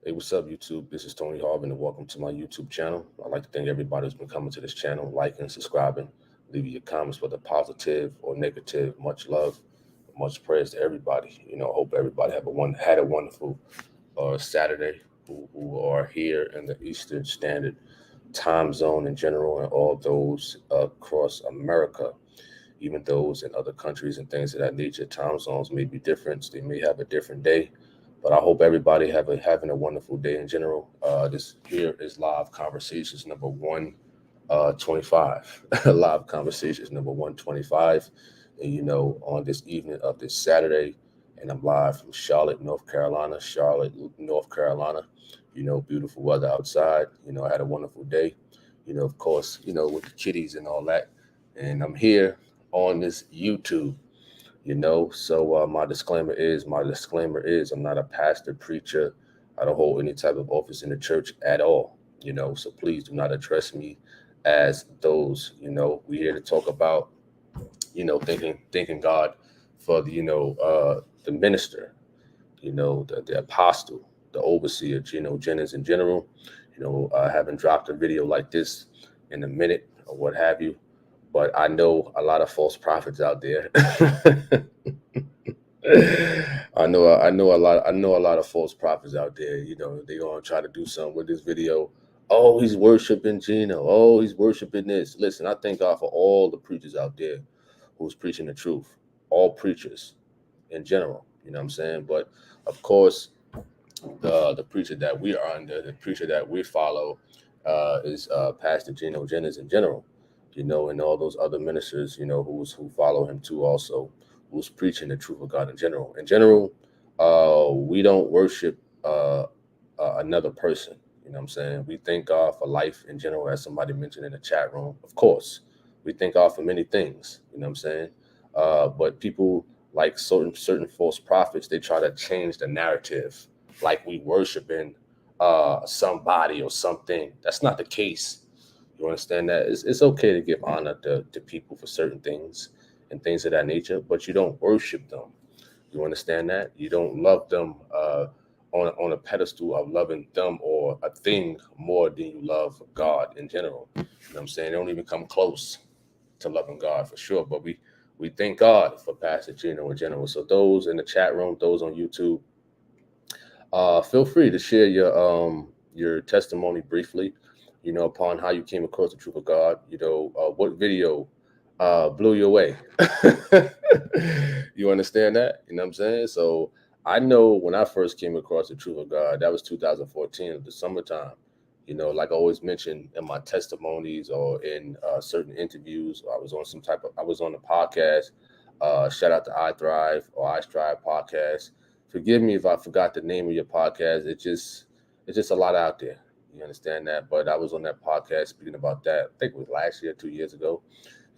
Hey, what's up, YouTube? This is Tony Harvin, and welcome to my YouTube channel. I'd like to thank everybody who's been coming to this channel, liking, subscribing, leaving your comments, whether positive or negative. Much love, much prayers to everybody. Hope everybody had a wonderful Saturday. Who are here in the Eastern Standard Time Zone in general, and all those across America, even those in other countries and things of that nature. Time zones may be different; they may have a different day. But I hope everybody having a wonderful day in general. This here is live conversations number 125. Live conversations number 125. And on this evening of this Saturday, and I'm live from Charlotte, North Carolina. Charlotte, North Carolina. Beautiful weather outside. I had a wonderful day. Of course, with the kitties and all that. And I'm here on this YouTube. So my disclaimer is I'm not a pastor, preacher. I don't hold any type of office in the church at all. So please do not address me as those. We're here to talk about thanking God for the minister, the apostle, the overseer, Gino Jennings in general. I haven't dropped a video like this in a minute or what have you, but I know a lot of false prophets out there. I know a lot of false prophets out there. They gonna try to do something with this video. Oh, he's worshiping Gino. Oh, he's worshiping this. Listen, I thank God for all the preachers out there who's preaching the truth. All preachers in general. You know what I'm saying? But of course, the preacher that we are under, the preacher that we follow, is Pastor Gino Jennings in general. And all those other ministers, who follow him too, also, who's preaching the truth of God in general. In general, we don't worship another person. You know what I'm saying? We thank God for life in general, as somebody mentioned in the chat room. Of course, we thank God for many things. You know what I'm saying? But people like certain false prophets, they try to change the narrative, like we worshiping somebody or something. That's not the case. You understand that? It's okay to give honor to people for certain things and things of that nature, but you don't worship them. You understand that? You don't love them on a pedestal of loving them or a thing more than you love God in general. You know what I'm saying? They don't even come close to loving God for sure. But we thank God for Pastor Gino in general. So those in the chat room, those on YouTube, feel free to share your testimony briefly, upon how you came across the truth of God. What video blew you away. You understand that? You know what I'm saying? So I know when I first came across the truth of God, that was 2014, the summertime. Like I always mentioned in my testimonies or in certain interviews, I was on a podcast. Shout out to I Thrive or I Strive podcast. Forgive me if I forgot the name of your podcast. It's just a lot out there. You understand that? But I was on that podcast speaking about that. I think it was last year, 2 years ago,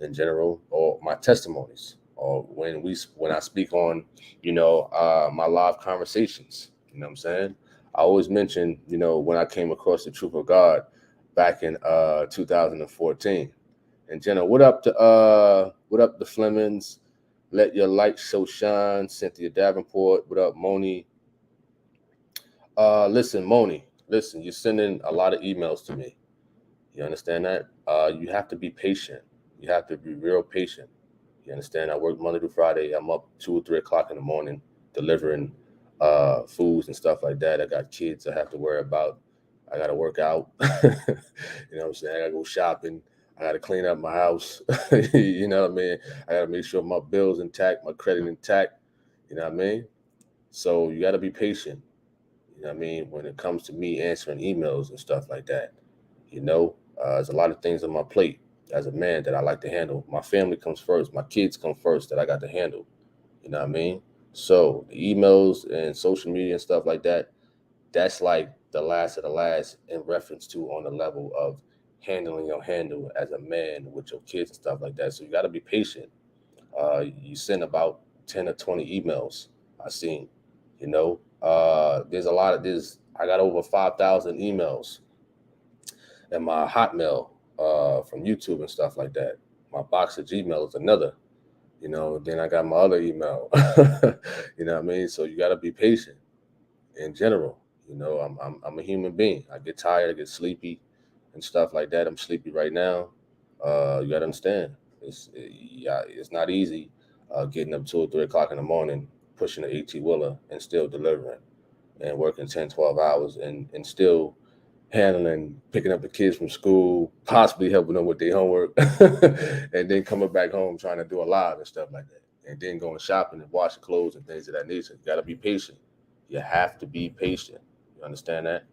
in general, or my testimonies, or when I speak on, my live conversations. You know what I'm saying? I always mention, when I came across the truth of God back in 2014. And Jenna, what up the Flemings? Let your light so shine. Cynthia Davenport. What up, Moni? Listen, Moni. Listen, you're sending a lot of emails to me. You understand that? You have to be patient. You have to be real patient. You understand? I work Monday to Friday. I'm up 2 or 3 o'clock in the morning delivering foods and stuff like that. I got kids I have to worry about. I got to work out. You know what I'm saying? I got to go shopping. I got to clean up my house. You know what I mean? I got to make sure my bill's intact, my credit intact. You know what I mean? So you got to be patient. You know what I mean? When it comes to me answering emails and stuff like that, there's a lot of things on my plate as a man that I like to handle. My family comes first. My kids come first that I got to handle. You know what I mean? So the emails and social media and stuff like that, that's like the last of the last in reference to on the level of handling your handle as a man with your kids and stuff like that. So you got to be patient. You send about 10 or 20 emails I seen, there's a lot of this. I got over 5,000 emails in my Hotmail from YouTube and stuff like that. My box of Gmail is another. Then I got my other email. You know what I mean? So you got to be patient in general. You know, I'm a human being. I get tired, I get sleepy, and stuff like that. I'm sleepy right now. You gotta understand, yeah, it's not easy getting up 2 or 3 o'clock in the morning, pushing an 18 wheeler and still delivering and working 10, 12 hours and still handling, picking up the kids from school, possibly helping them with their homework, and then coming back home trying to do a live and stuff like that, and then going shopping and washing clothes and things of that nature. You got to be patient. You have to be patient. You understand that?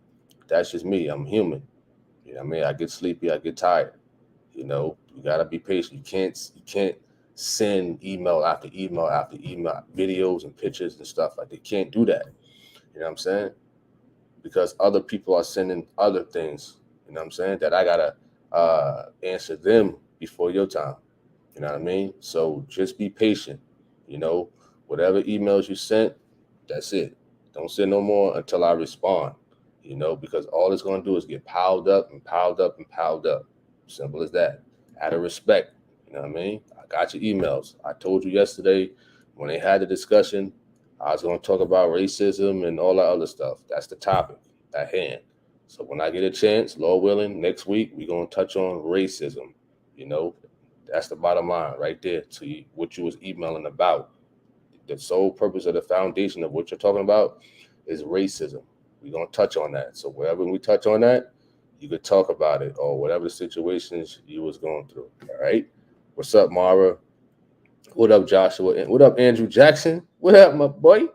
That's just me. I'm human. You know what I mean? I get sleepy. I get tired. You know, you got to be patient. You can't send email after email after email, videos and pictures and stuff like that. You can't do that. You know what I'm saying? Because other people are sending other things, you know what I'm saying, that I gotta answer them before your time. You know what I mean? So just be patient. You know, whatever emails you sent, that's it. Don't send no more until I respond. You know, because all it's gonna do is get piled up and piled up and piled up. Simple as that. Out of respect. You know what I mean? I got your emails. I told you yesterday when they had the discussion, I was gonna talk about racism and all that other stuff. That's the topic at hand. So when I get a chance, Lord willing, next week we're gonna touch on racism. You know, that's the bottom line right there to you, what you was emailing about. The sole purpose of the foundation of what you're talking about is racism. We're gonna touch on that. So wherever we touch on that, you could talk about it or whatever the situations you was going through. All right. What's up, Mara? What up, Joshua? And what up, Andrew Jackson? What up, my boy?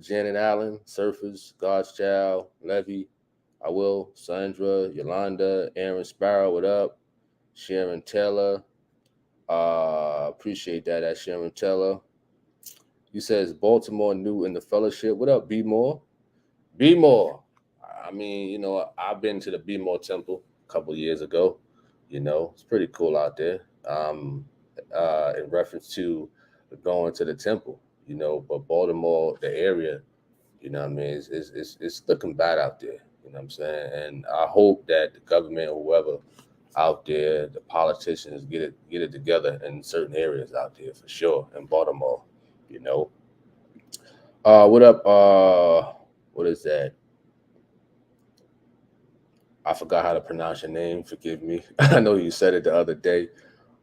Janet Allen, Surfers, God's Child, Levy, I will, Sandra, Yolanda, Aaron Sparrow, what up? Sharon Taylor. Appreciate that. That's Sharon Taylor. You says Baltimore new in the fellowship. What up, B More? B More. I mean, you know, I've been to the B More Temple a couple years ago. You know, it's pretty cool out there. In reference to going to the temple, you know, but Baltimore, the area, you know what I mean, it's looking bad out there. You know what I'm saying? And I hope that the government or whoever out there, the politicians get it together in certain areas out there for sure in Baltimore. You know. What up? What is that? I forgot how to pronounce your name. Forgive me. I know you said it the other day.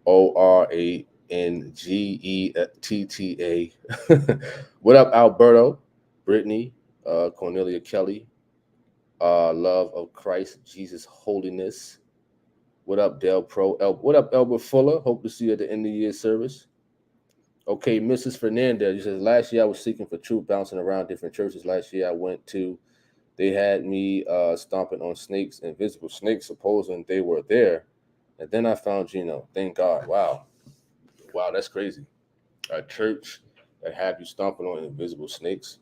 Orangetta. What up, Alberto? Brittany, Cornelia Kelly, Love of Christ, Jesus Holiness. What up, Del Pro? What up, Albert Fuller? Hope to see you at the end of the year service. Okay, Mrs. Fernandez, you says last year I was seeking for truth, bouncing around different churches. Last year I went to, they had me stomping on snakes, invisible snakes, supposing they were there. And then I found Gino. Thank God. Wow. Wow, that's crazy. A church that have you stomping on invisible snakes.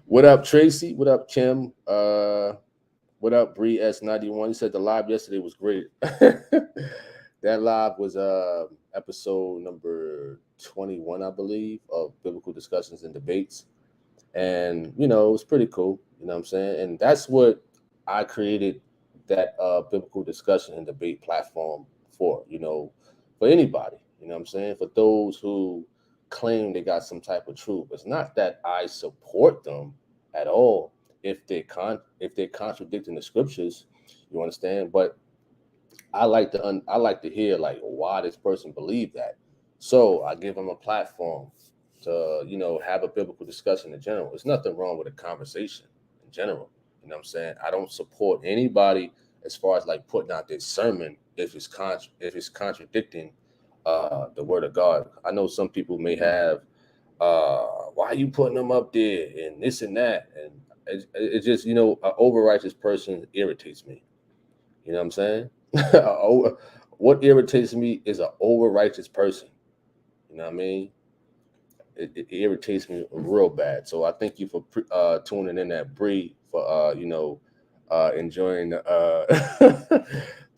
What up, Tracy? What up, Kim? What up, Bree S91? You said the live yesterday was great. That live was episode number 21, I believe, of Biblical Discussions and Debates. And, you know, it was pretty cool. You know what I'm saying? And that's what I created that biblical discussion and debate platform for, you know, for anybody. You know what I'm saying? For those who claim they got some type of truth. It's not that I support them at all if they're contradicting the scriptures, you understand? But I like to hear like why this person believed that. So I give them a platform to, you know, have a biblical discussion in general. There's nothing wrong with a conversation in general. You know what I'm saying? I don't support anybody as far as like putting out this sermon if it's contradicting the word of God. I know some people may have why are you putting them up there and this and that, and it just, you know, an over righteous person irritates me. You know what I'm saying? What irritates me is an over righteous person. You know what I mean? It irritates me real bad. So I thank you for tuning in that Bree for you know, enjoying the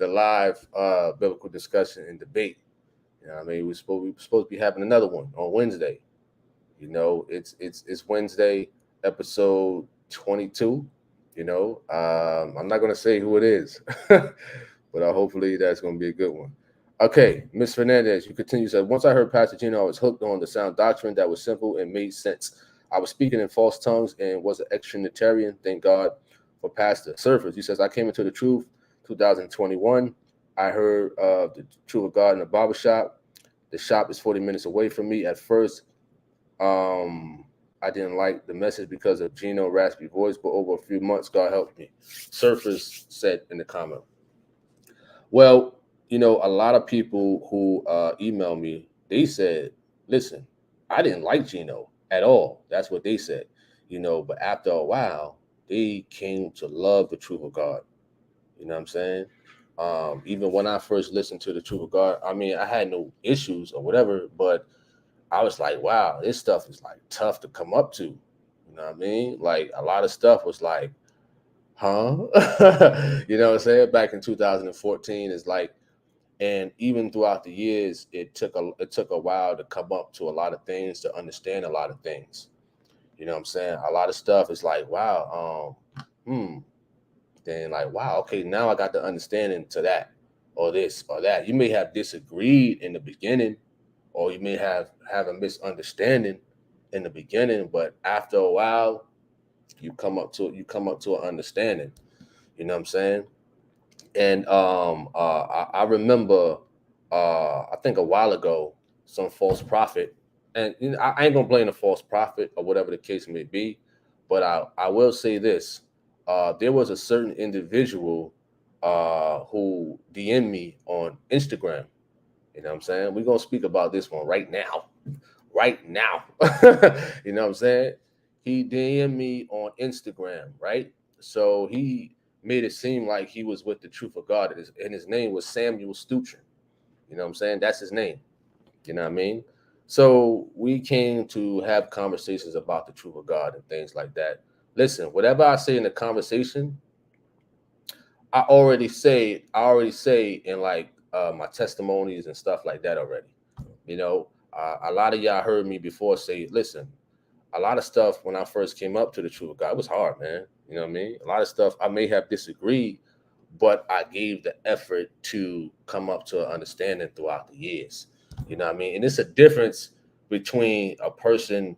live biblical discussion and debate. You know what I mean? We're supposed to be having another one on Wednesday. You know, it's Wednesday, episode 22. You know, I'm not gonna say who it is, but hopefully that's gonna be a good one. Okay, Miss Fernandez, you continue. Said once I heard Pastor Gino, I was hooked on the sound doctrine that was simple and made sense. I was speaking in false tongues and was an ex-Trinitarian. Thank God for Pastor Surface. He says, I came into the truth 2021. I heard the truth of God in a barbershop. The shop is 40 minutes away from me. At first, I didn't like the message because of Gino raspy voice, but over a few months, God helped me. Surface said in the comment. Well, a lot of people who email me, they said, listen, I didn't like Gino at all. That's what they said, but after a while, they came to love the truth of God. You know what I'm saying? Even when I first listened to the truth of God, I mean, I had no issues or whatever, but I was like, wow, this stuff is like tough to come up to. You know what I mean? Like a lot of stuff was like, huh? You know what I'm saying? Back in 2014 is like, and even throughout the years, it took a while to come up to a lot of things, to understand a lot of things. You know what I'm saying? A lot of stuff is like, wow, then like, wow, okay, now I got the understanding to that or this or that. You may have disagreed in the beginning, or you may have a misunderstanding in the beginning, but after a while, you come up to an understanding. You know what I'm saying? And I remember, I think a while ago, some false prophet, and I ain't gonna blame the false prophet or whatever the case may be, but I will say this: there was a certain individual who DM'd me on Instagram. You know what I'm saying? We're gonna speak about this one right now. Right now. You know what I'm saying? He DM'd me on Instagram, right? So he made it seem like he was with the truth of God, and his name was Samuel Stuchin. You know what I'm saying? That's his name. You know what I mean? So we came to have conversations about the truth of God and things like that. Listen, whatever I say in the conversation, I already say in like my testimonies and stuff like that already. A lot of y'all heard me before say, listen, a lot of stuff when I first came up to the truth of God, it was hard, man. You know what I mean? A lot of stuff I may have disagreed, but I gave the effort to come up to an understanding throughout the years. You know what I mean? And it's a difference between a person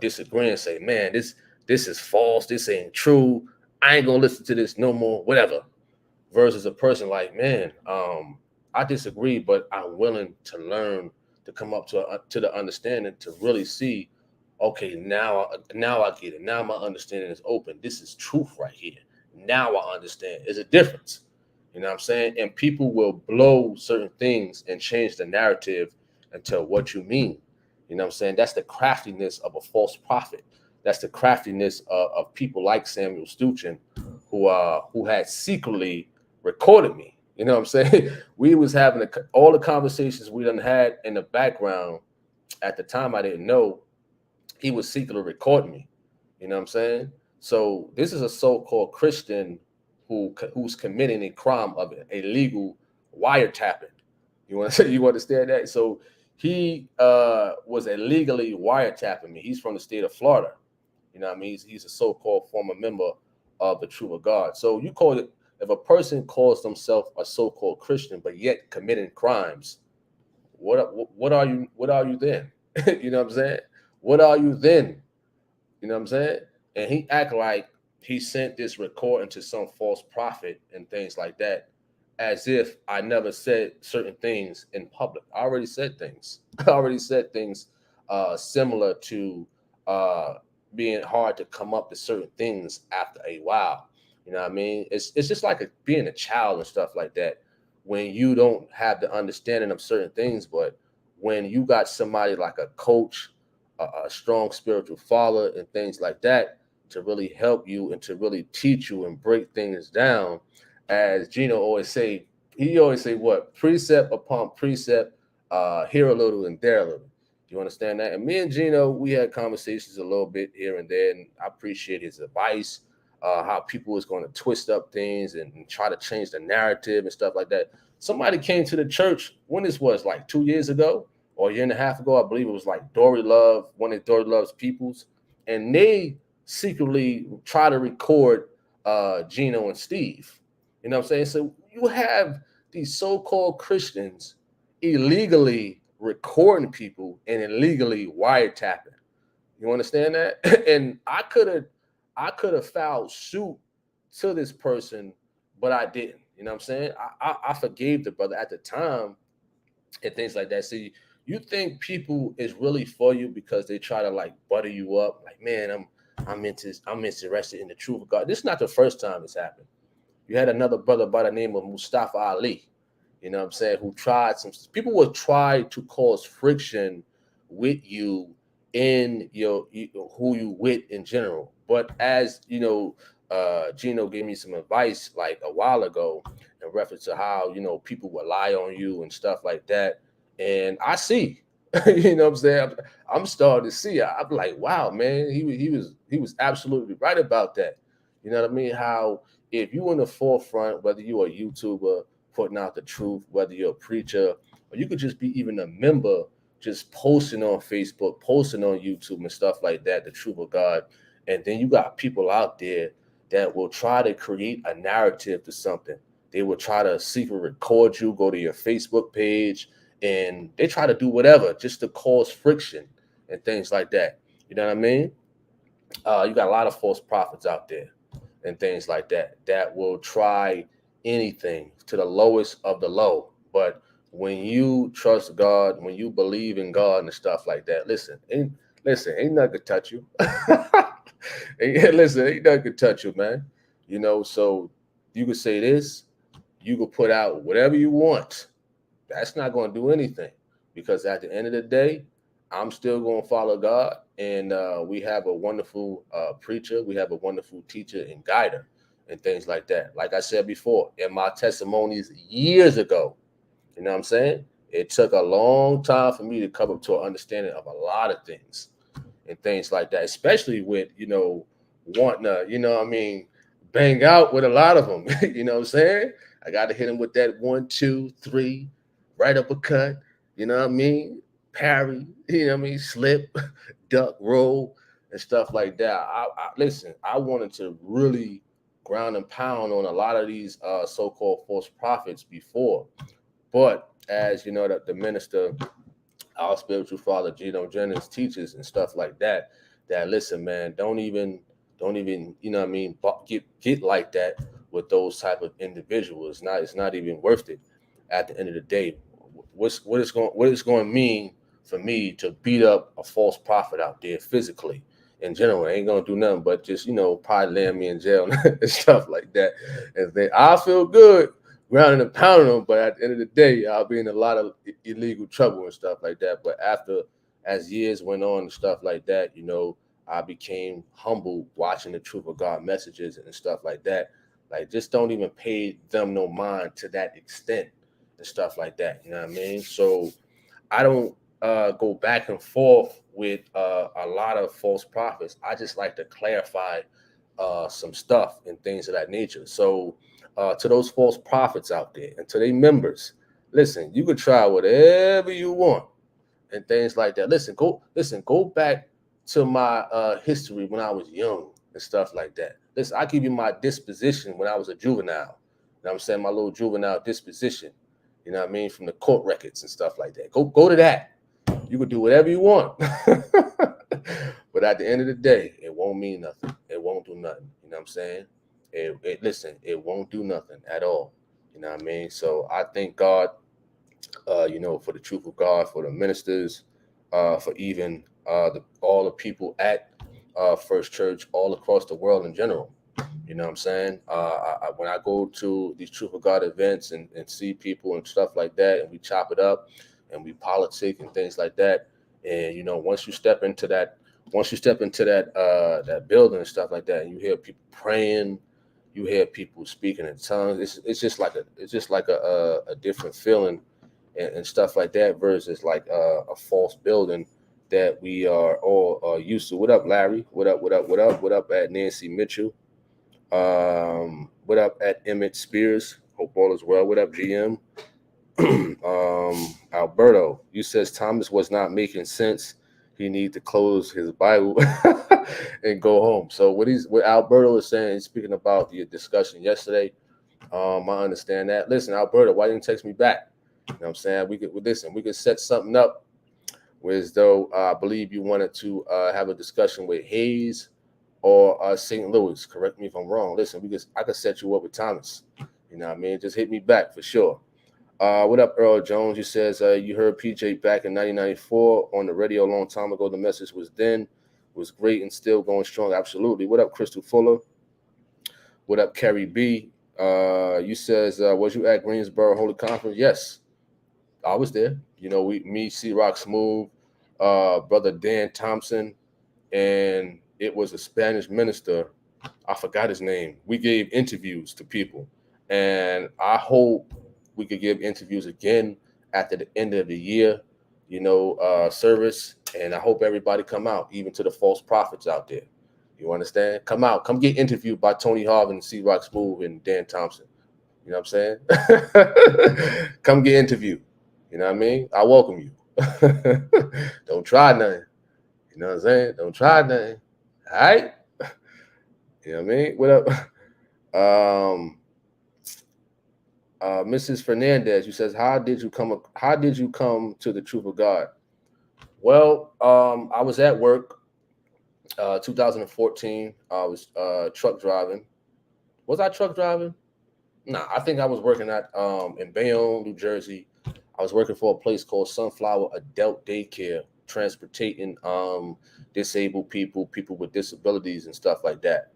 disagreeing and say, man, this is false, this ain't true. I ain't gonna listen to this no more, whatever. Versus a person like, man, I disagree, but I'm willing to learn, to come up to the understanding, to really see, okay, now I get it. Now my understanding is open. This is truth right here. Now I understand. There's a difference. You know what I'm saying? And people will blow certain things and change the narrative into what you mean. You know what I'm saying? That's the craftiness of a false prophet. That's the craftiness of people like Samuel Stuchin, who had secretly recorded me. You know what I'm saying? We was having all the conversations we done had in the background. At the time, I didn't know he was secretly recording me. You know what I'm saying? So this is a so-called Christian who's committing a crime of illegal wiretapping. You want to say, you understand that? So he was illegally wiretapping me. He's from the state of Florida. You know what I mean? He's a so-called former member of the Truth of God. So you call it, if a person calls themselves a so-called Christian but yet committing crimes, what are you? What are you then? You know what I'm saying? What are you then? You know what I'm saying? And he act like he sent this recording to some false prophet and things like that, as if I never said certain things in public. I already said things. I already said things similar to uh, being hard to come up to certain things after a while. You know what I mean? It's just like being a child and stuff like that. When you don't have the understanding of certain things, but when you got somebody like a coach, a strong spiritual father, and things like that to really help you and to really teach you and break things down, as Gino always say, he always say what? Precept upon precept, here a little and there a little. You understand that? And me and Gino, we had conversations a little bit here and there, and I appreciate his advice, how people was going to twist up things and try to change the narrative and stuff like that. Somebody came to the church when this was like 2 years ago or a year and a half ago. I believe it was like Dory Love, one of Dory Love's peoples, and they secretly try to record Gino and Steve. You know what I'm saying? So you have these so-called Christians illegally recording people and illegally wiretapping. You understand that? And I could have filed suit to this person, but I didn't. You know what I'm saying? I forgave the brother at the time and things like that. See, you think people is really for you because they try to like butter you up, like, man, I'm interested in the truth of God. This is not the first time it's happened. You had another brother by the name of Mustafa Ali, you know what I'm saying, who tried some people will try to cause friction with you in who you with in general. But as you know, Gino gave me some advice like a while ago in reference to how, people will lie on you and stuff like that. And I see, you know what I'm saying? I'm starting to see. I'm like, wow, man, he was absolutely right about that. You know what I mean? How if you in the forefront, whether you're a YouTuber putting out the truth, whether you're a preacher, or you could just be even a member, just posting on Facebook, posting on YouTube and stuff like that, the truth of God. And then you got people out there that will try to create a narrative to something. They will try to secret record you, go to your Facebook page, and they try to do whatever just to cause friction and things like that. You know what I mean? You got a lot of false prophets out there and things like that that will try anything to the lowest of the low. But when you trust God, when you believe in God and stuff like that, ain't nothing could touch you. Ain't nothing could touch you, man. So you could say this, you could put out whatever you want. That's not going to do anything because at the end of the day, I'm still going to follow God. And we have a wonderful preacher, we have a wonderful teacher and guider and things like that. Like I said before, in my testimonies years ago, you know what I'm saying? It took a long time for me to come up to an understanding of a lot of things and things like that, especially with, wanting to, bang out with a lot of them. You know what I'm saying? I got to hit him with that 1, 2, 3, right uppercut. You know what I mean? Parry. You know what I mean? Slip, duck, roll, and stuff like that. Listen. I wanted to really ground and pound on a lot of these so-called false prophets before, but as you know, that the minister, our spiritual father Gino Jennings teaches and stuff like that. That listen, man, don't even, you know what I mean, get like that with those type of individuals. It's not even worth it. At the end of the day, what it's going to mean for me to beat up a false prophet out there physically. In general, it ain't gonna do nothing but just probably land me in jail and stuff like that. And I feel good grounding and pounding them, but at the end of the day, I'll be in a lot of illegal trouble and stuff like that. But as years went on and stuff like that, I became humble watching the truth of God messages and stuff like that. Like, just don't even pay them no mind to that extent and stuff like that. You know what I mean? So I don't go back and forth with a lot of false prophets. I just like to clarify some stuff and things of that nature. So to those false prophets out there and to their members, listen, you could try whatever you want and things like that. Go back to my history when I was young and stuff like that. Listen, I give you my disposition when I was a juvenile. You know what I'm saying? My little juvenile disposition. You know what I mean? From the court records and stuff like that. Go to that. You can do whatever you want. But at the end of the day, it won't mean nothing. It won't do nothing. You know what I'm saying? Listen, it won't do nothing at all. You know what I mean? So I thank God, for the truth of God, for the ministers, for even all the people at First Church all across the world in general. You know what I'm saying? When I go to these Truth of God events and see people and stuff like that, and we chop it up and we politic and things like that, and once you step into that, that building and stuff like that, and you hear people praying, you hear people speaking in tongues. It's just like a different feeling and stuff like that versus like a false building that we are all used to. What up, Larry? What up? What up? What up? What up at Nancy Mitchell? What up at Emmett Spears? Hope all is well. What up, GM? Alberto, you says Thomas was not making sense. He need to close his Bible and go home. So what Alberto is saying, he's speaking about the discussion yesterday. I understand that. Listen, Alberto, why didn't you text me back? You know what I'm saying? We could set something up Whereas though I believe you wanted to have a discussion with Hayes or St. Louis. Correct me if I'm wrong. Listen, I could set you up with Thomas. You know what I mean? Just hit me back for sure. What up, Earl Jones? You says you heard PJ back in 1994 on the radio a long time ago. The message was great and still going strong. Absolutely. What up, Crystal Fuller? What up, Kerry B? You says was you at Greensboro Holy Conference? Yes, I was there. You know, me, C Rock Smooth, brother Dan Thompson, and it was a Spanish minister. I forgot his name. We gave interviews to people, and I hope we could give interviews again after the end of the year, service. And I hope everybody come out, even to the false prophets out there. You understand? Come out, come get interviewed by Tony Harvin, C Rock Smooth, and Dan Thompson. You know what I'm saying? Come get interviewed. You know what I mean? I welcome you. Don't try nothing. You know what I'm saying? Don't try nothing. All right? You know what I mean? What up? Mrs. Fernandez, you says, how did you come to the truth of God? Well, I was at work, 2014. I was truck driving. Was I truck driving? Nah, I think I was working at in Bayonne, New Jersey. I was working for a place called Sunflower Adult Daycare, transporting disabled people with disabilities and stuff like that.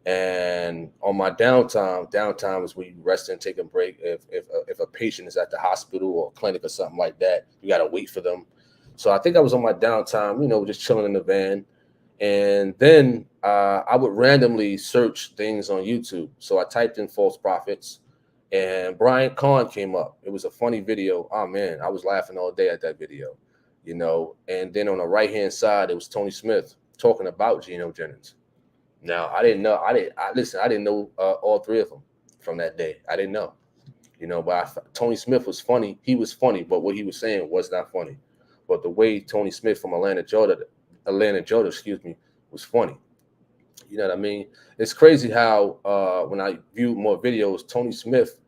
And on my downtime is when you rest and take a break. If a patient is at the hospital or clinic or something like that, you gotta wait for them. So I think I was on my downtime, just chilling in the van. And then I would randomly search things on YouTube. So I typed in false prophets, and Brian Kahn came up. It was a funny video. Oh man, I was laughing all day at that video, And then on the right hand side, it was Tony Smith talking about Gino Jennings. Now I didn't know. I didn't know all three of them from that day. I didn't know, But Tony Smith was funny. He was funny, but what he was saying was not funny. But the way Tony Smith from Atlanta, Georgia, was funny. You know what I mean? It's crazy how when I viewed more videos, Tony Smith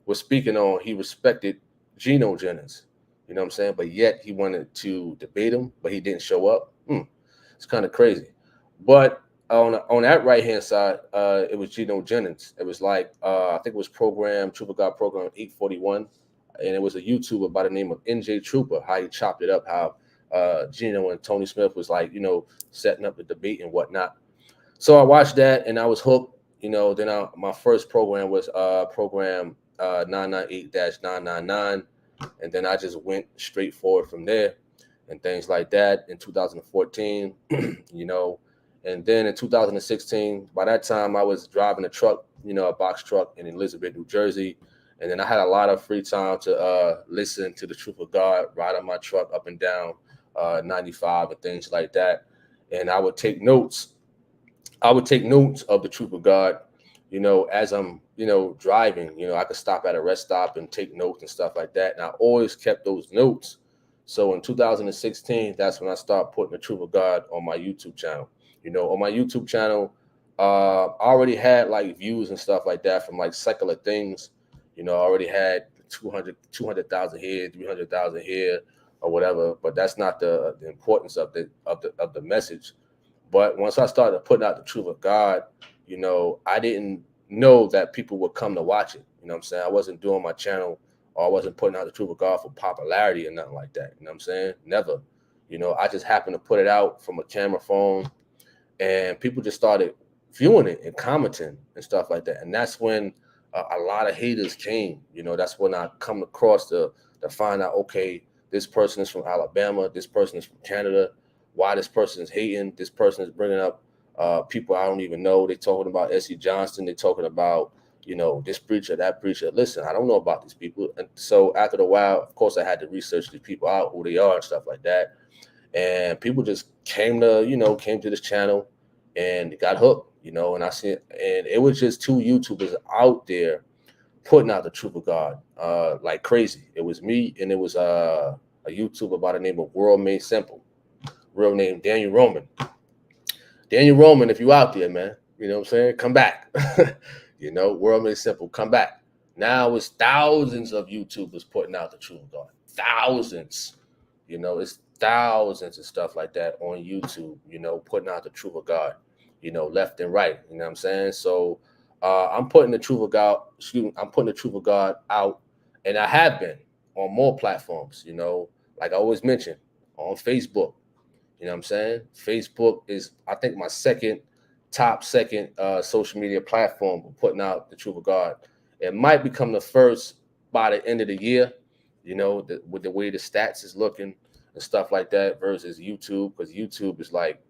was speaking on he respected Gino Jennings. You know what I'm saying? But yet he wanted to debate him, but he didn't show up. It's kind of crazy. But on that right hand side, it was Gino Jennings. It was like I think it was Truth of God program 841, and it was a YouTuber by the name of NJ Trooper. How he chopped it up, how Gino and Tony Smith was like, setting up the debate and whatnot. So I watched that and I was hooked. Then my first program was program 998-999, and then I just went straight forward from there and things like that in 2014. And then in 2016, by that time I was driving a truck, a box truck in Elizabeth, New Jersey. And then I had a lot of free time to listen to the truth of God, ride on my truck up and down 95 and things like that. And I would take notes. I would take notes of the truth of God, as I'm, driving. I could stop at a rest stop and take notes and stuff like that. And I always kept those notes. So in 2016, that's when I started putting the truth of God on my YouTube channel. On my YouTube channel, I already had like views and stuff like that from like secular things. I already had 200,000 here, 300,000 here, or whatever. But that's not the importance of the message. But once I started putting out the truth of God, I didn't know that people would come to watch it. You know what I'm saying? I wasn't doing my channel, or I wasn't putting out the truth of God for popularity or nothing like that. You know what I'm saying? Never. I just happened to put it out from a camera phone, and people just started viewing it and commenting and stuff like that. And that's when a lot of haters came. That's when I come across to find out, okay, this person is from Alabama, this person is from Canada. Why this person is hating? This person is bringing up people I don't even know. They're talking about S.E. Johnston. They're talking about, this preacher, that preacher. Listen, I don't know about these people. And so after a while, of course, I had to research these people out, who they are and stuff like that. And people just came to this channel and got hooked, and I see it. And it was just two YouTubers out there putting out the truth of God like crazy. It was me, and it was a YouTuber by the name of World Made Simple. Real name Daniel Roman. Daniel Roman, if you out there, man, you know what I'm saying? Come back. World Made Simple, come back. Now it's thousands of YouTubers putting out the truth of God. Thousands. It's thousands of stuff like that on YouTube, putting out the truth of God, left and right. You know what I'm saying? So I'm putting the truth of God, I'm putting the truth of God out, and I have been on more platforms, like I always mention, on Facebook. You know what I'm saying? Facebook is, I think, my top second social media platform for putting out the truth of God. It might become the first by the end of the year, with the way the stats is looking and stuff like that versus YouTube, because YouTube is like,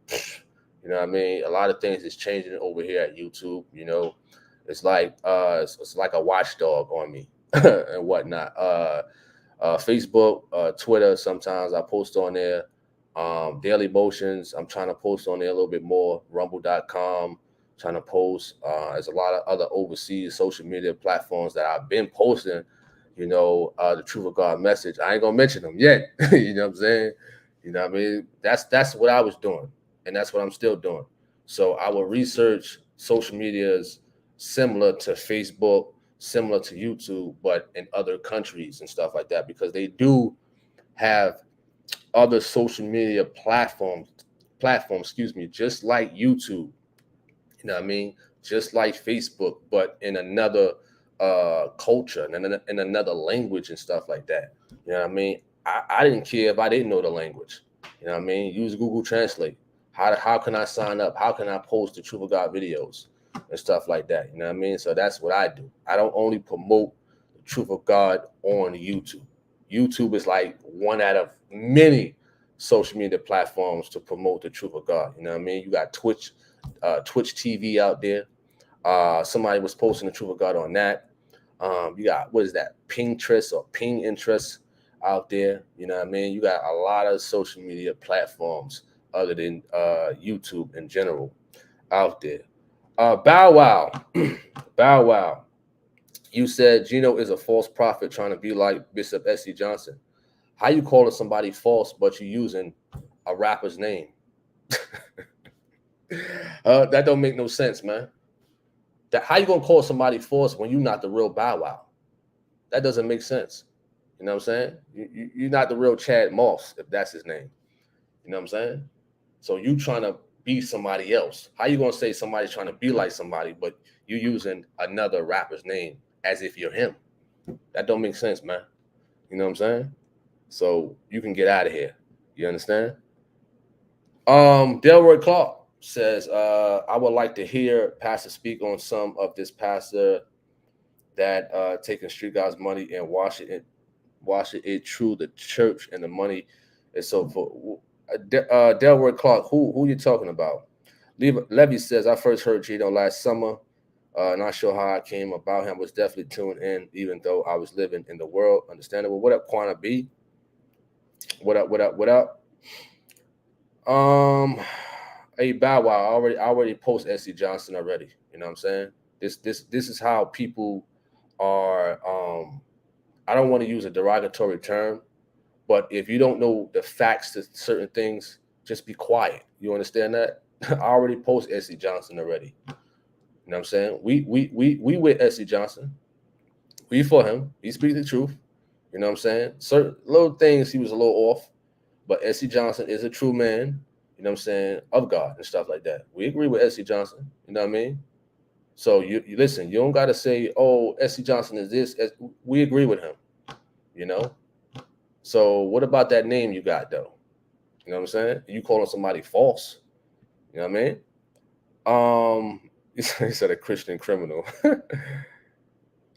you know what I mean? A lot of things is changing over here at YouTube, It's like it's like a watchdog on me and whatnot. Facebook, Twitter, sometimes I post on there. Daily Motions, I'm trying to post on there a little bit more. Rumble.com, trying to post. There's a lot of other overseas social media platforms that I've been posting, the Truth of God message. I ain't gonna mention them yet. You know what I'm saying? You know what I mean? That's what I was doing, and that's what I'm still doing. So I will research social medias similar to Facebook, similar to YouTube, but in other countries and stuff like that, because they do have other social media platforms, just like YouTube, you know what I mean? Just like Facebook, but in another culture and in another language and stuff like that. You know what I mean? I didn't care if I didn't know the language. You know what I mean? Use Google Translate. How can I sign up? How can I post the Truth of God videos and stuff like that? You know what I mean? So that's what I do. I don't only promote the Truth of God on YouTube. YouTube is like one out of many social media platforms to promote the Truth of God. You know what I mean? You got Twitch TV out there. Somebody was posting the Truth of God on that. You got, what is that, Pinterest out there. You know what I mean? You got a lot of social media platforms other than YouTube in general out there. Bow Wow. Bow Wow. You said Gino is a false prophet trying to be like Bishop S.C. Johnson. How you calling somebody false, but you using a rapper's name? That don't make no sense, man. How you gonna call somebody false when you're not the real Bow Wow? That doesn't make sense. You know what I'm saying? You're not the real Chad Moss, if that's his name. You know what I'm saying? So you trying to be somebody else. How you gonna say somebody's trying to be like somebody, but you using another rapper's name as if you're him? That don't make sense, man. You know what I'm saying? So you can get out of here. You understand? Delroy Clark says, I would like to hear Pastor speak on some of this pastor that taking street God's money and washing it through the church, and the money is so for Delroy Clark, who you talking about? Levy says, I first heard Gino last summer. Not sure how I came about him. Was definitely tuned in, even though I was living in the world. Understandable. What up, Quana B? What up? What up? What up? Hey, Bow Wow. I already post S.C. Johnson already. You know what I'm saying? This is how people are. I don't want to use a derogatory term, but if you don't know the facts to certain things, just be quiet. You understand that? I already post S.C. Johnson already. You know what I'm saying? We with S.C. Johnson. We for him. He speaks the truth. You know what I'm saying? Certain little things he was a little off, but S.C. Johnson is a true man, you know what I'm saying, of God and stuff like that. We agree with S.C. Johnson. You know what I mean? So you listen, you don't got to say, oh, S.C. Johnson is this. We agree with him, you know? So what about that name you got, though? You know what I'm saying? You calling somebody false. You know what I mean? He said a Christian criminal. All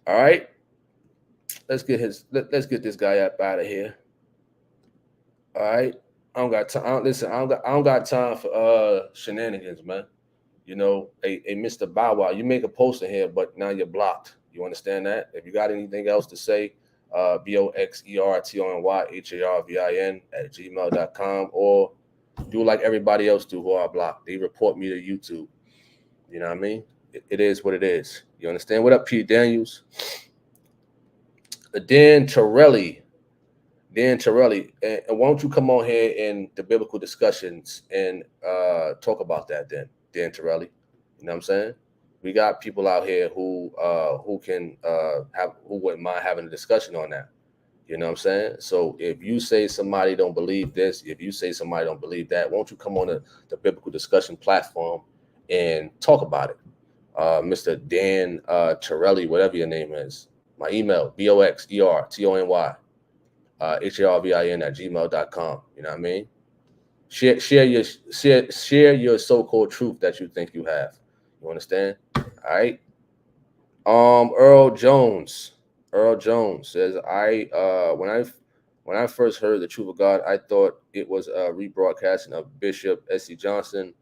right. Let's get this guy up out of here. All right. I don't got time. Listen, I don't got time for shenanigans, man. You know, hey, Mr. Bow Wow, you make a post in here, but now you're blocked. You understand that? If you got anything else to say, boxertonynharvin@gmail.com, or do like everybody else do who are blocked. They report me to YouTube. You know what I mean? It is what it is. You understand? What up, Pete Daniels? Dan Torelli, and why don't you come on here in the biblical discussions and talk about that then, Dan Torelli? You know what I'm saying? We got people out here who wouldn't mind having a discussion on that. You know what I'm saying? So if you say somebody don't believe this, if you say somebody don't believe that, won't you come on the biblical discussion platform and talk about it? Mr. Dan Torelli, whatever your name is. My email, boxertony, HARVIN at gmail.com. You know what I mean? Share your so-called truth that you think you have. You understand? All right. Earl Jones. Earl Jones says, when I first heard the truth of God, I thought it was a rebroadcasting of Bishop S.C. Johnson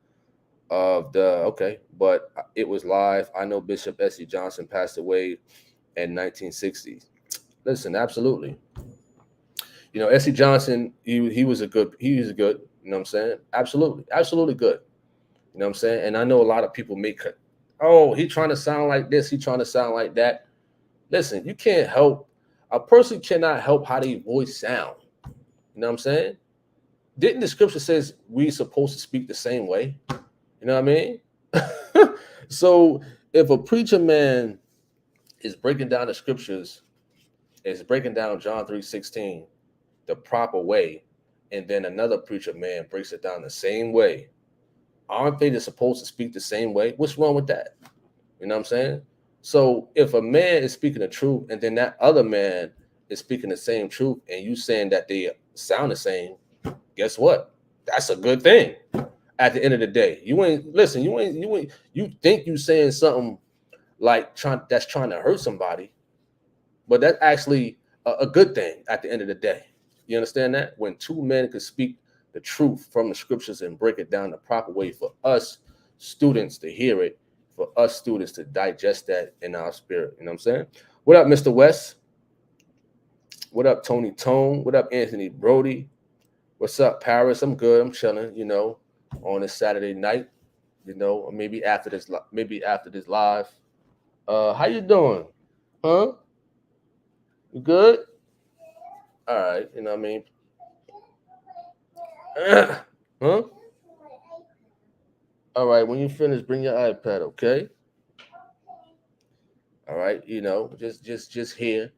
of the but it was live. I know Bishop S.C. Johnson passed away in 1960s. Listen, absolutely. You know, S.C. Johnson, he was good. You know what I'm saying? Absolutely good. You know what I'm saying? And I know a lot of people make, oh, he trying to sound like this, he trying to sound like that. Listen, you can't help, a person cannot help how their voice sound. You know what I'm saying? Didn't the scripture says we supposed to speak the same way? You know what I mean? So if a preacher man is breaking down the scriptures, is breaking down John 3:16 the proper way, and then another preacher man breaks it down the same way, aren't they supposed to speak the same way? What's wrong with that? You know what I'm saying? So if a man is speaking the truth and then that other man is speaking the same truth and you saying that they sound the same, guess what? That's a good thing. At the end of the day, you think you saying something like trying to hurt somebody, but that's actually a good thing at the end of the day. You understand that? When two men could speak the truth from the scriptures and break it down the proper way for us students to hear it, for us students to digest that in our spirit. You know what I'm saying? What up, Mr. West? What up, Tony Tone? What up, Anthony Brody? What's up, Paris? I'm good. I'm chilling, on this Saturday night, or maybe after this live. How you doing? Huh? You good? All right, you know what I mean? Huh? All right, when you finish, bring your iPad, okay? All right, just here,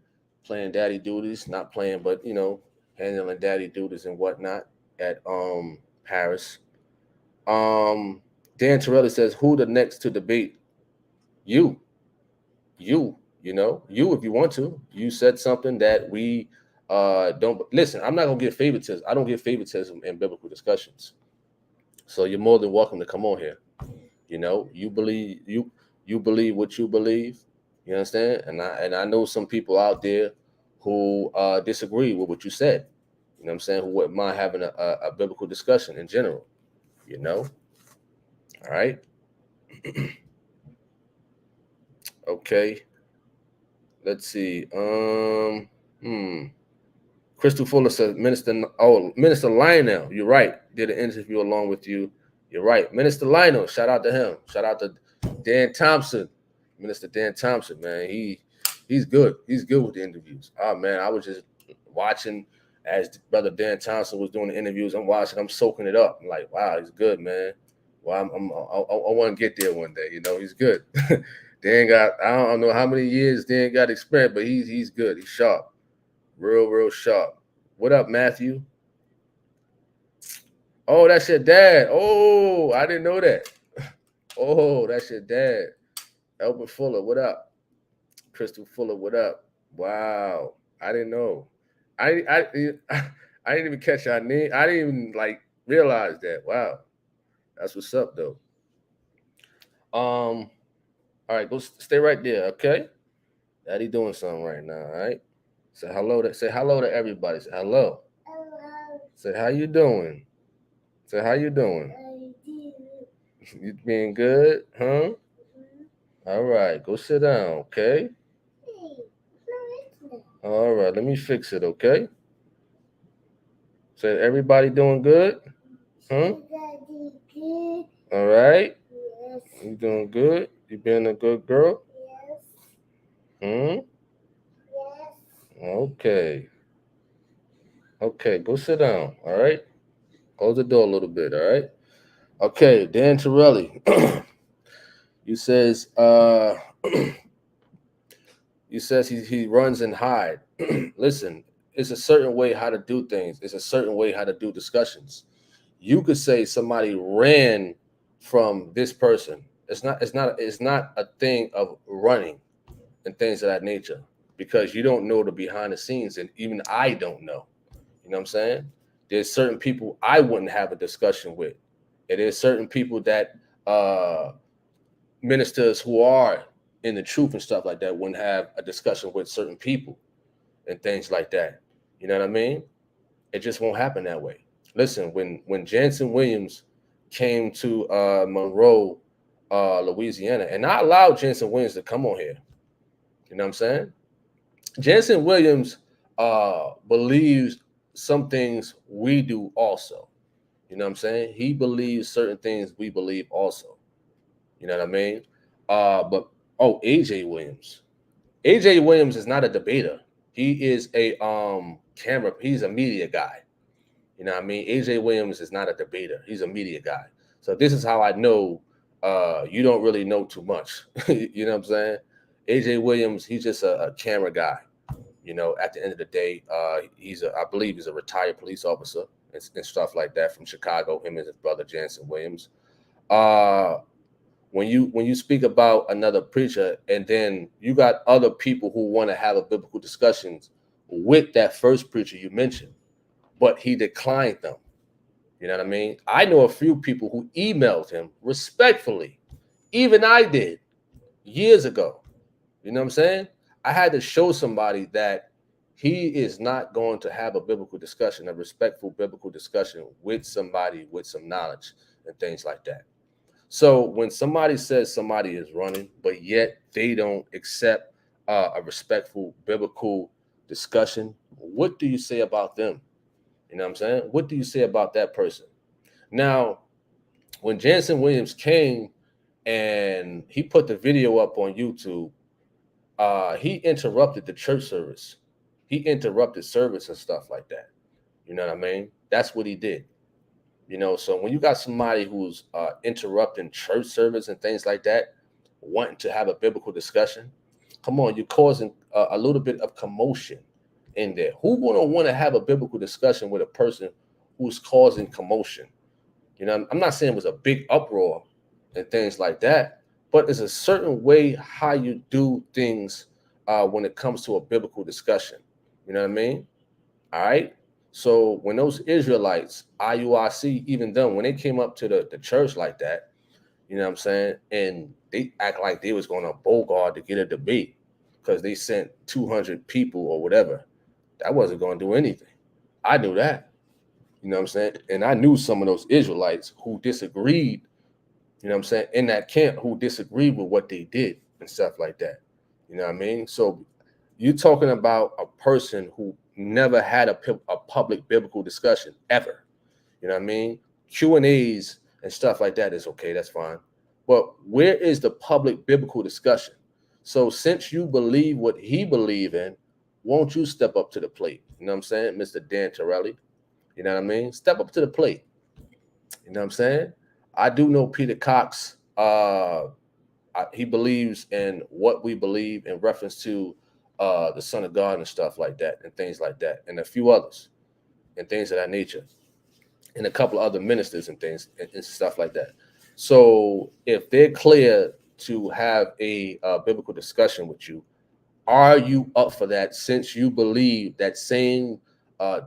playing daddy duties, not playing, but handling daddy duties and whatnot at Paris. Um, Dan Torelli says, "Who the next to debate? You, you if you want to. You said something that we don't listen. I'm not gonna give favoritism. I don't give favoritism in biblical discussions. So you're more than welcome to come on here. You believe what you believe. You understand? And I know some people out there who disagree with what you said. You know what I'm saying? Who wouldn't mind having a biblical discussion in general. You know? All right. Okay. Let's see. Crystal Fuller says, Minister Lionel, you're right. Did an interview along with you. You're right. Minister Lionel, shout out to him. Shout out to Dan Thompson. Minister Dan Thompson, man. He's good. He's good with the interviews. Oh man, I was just watching as Brother Dan Thompson was doing the interviews. I'm watching, I'm soaking it up. I'm like, wow, he's good, man. Well, I want to get there one day. He's good. Dan got, I don't know how many years Dan got experience, but he's good. He's sharp. Real sharp. What up, Matthew? Oh, that's your dad. Oh, I didn't know that. Oh, that's your dad. Albert Fuller, what up? Crystal Fuller, what up? Wow, I didn't know. I I didn't even catch our name. I didn't even realize that. Wow, that's what's up though. All right, go stay right there, okay? Daddy doing something right now. All right. Say hello to everybody. Say hello. Hello. Say how you doing. Say how you doing. You being good, huh? Mm-hmm. All right, go sit down, okay? All right, let me fix it, okay? Say everybody doing good, huh? All right. Yes. You doing good? You being a good girl? Yes. Yes. Okay. Okay, go sit down. All right. Close the door a little bit. All right. Okay, Dan Torelli. You says you says he runs and hide. Listen, it's a certain way how to do things. It's a certain way how to do discussions. You could say somebody ran from this person. It's not a thing of running and things of that nature, because you don't know the behind the scenes, and even I don't know. You know what I'm saying? There's certain people I wouldn't have a discussion with. And there's certain people that ministers who are in the truth and stuff like that wouldn't have a discussion with certain people and things like that. You know what I mean? It just won't happen that way. Listen, when Jansen Williams came to Monroe, Louisiana, and I allowed Jansen Williams to come on here. You know what I'm saying? Jansen Williams believes some things we do also. You know what I'm saying? He believes certain things we believe also. You know what I mean? But AJ Williams. AJ Williams is not a debater. He is a camera. He's a media guy. You know what I mean? AJ Williams is not a debater. He's a media guy. So this is how I know you don't really know too much. You know what I'm saying? AJ Williams, he's just a camera guy. You know, at the end of the day, I believe he's a retired police officer and stuff like that from Chicago. Him and his brother Jansen Williams. When you speak about another preacher, and then you got other people who want to have a biblical discussions with that first preacher you mentioned, but he declined them. You know what I mean? I know a few people who emailed him respectfully. Even I did years ago. You know what I'm saying? I had to show somebody that he is not going to have a biblical discussion, a respectful biblical discussion with somebody with some knowledge and things like that. So when somebody says somebody is running, but yet they don't accept a respectful biblical discussion, what do you say about them? You know what I'm saying? What do you say about that person? Now, when Jansen Williams came and he put the video up on YouTube, he interrupted the church service. He interrupted service and stuff like that. You know what I mean? That's what he did. You know, so when you got somebody who's interrupting church service and things like that, wanting to have a biblical discussion, come on, you're causing a little bit of commotion in there. Who gonna want to have a biblical discussion with a person who's causing commotion? You know, I'm not saying it was a big uproar and things like that, but there's a certain way how you do things when it comes to a biblical discussion. You know what I mean? All right. So when those Israelites, IUIC, even them, when they came up to the church like that, you know what I'm saying? And they act like they was going to bogart to get a debate because they sent 200 people or whatever. That wasn't going to do anything. I knew that. You know what I'm saying? And I knew some of those Israelites who disagreed, you know what I'm saying, in that camp, who disagreed with what they did and stuff like that. You know what I mean? So you're talking about a person who never had a public biblical discussion ever. You know what I mean? Q&As and stuff like that is okay. That's fine. But where is the public biblical discussion? So since you believe what he believe in, won't you step up to the plate? You know what I'm saying? Mr. Dan Torelli. You know what I mean? Step up to the plate. You know what I'm saying? I do know Peter Cox. He believes in what we believe in reference to the Son of God and stuff like that, and things like that, and a few others, and things of that nature, and a couple of other ministers and things and stuff like that. So if they're clear to have a biblical discussion with you, are you up for that? Since you believe that same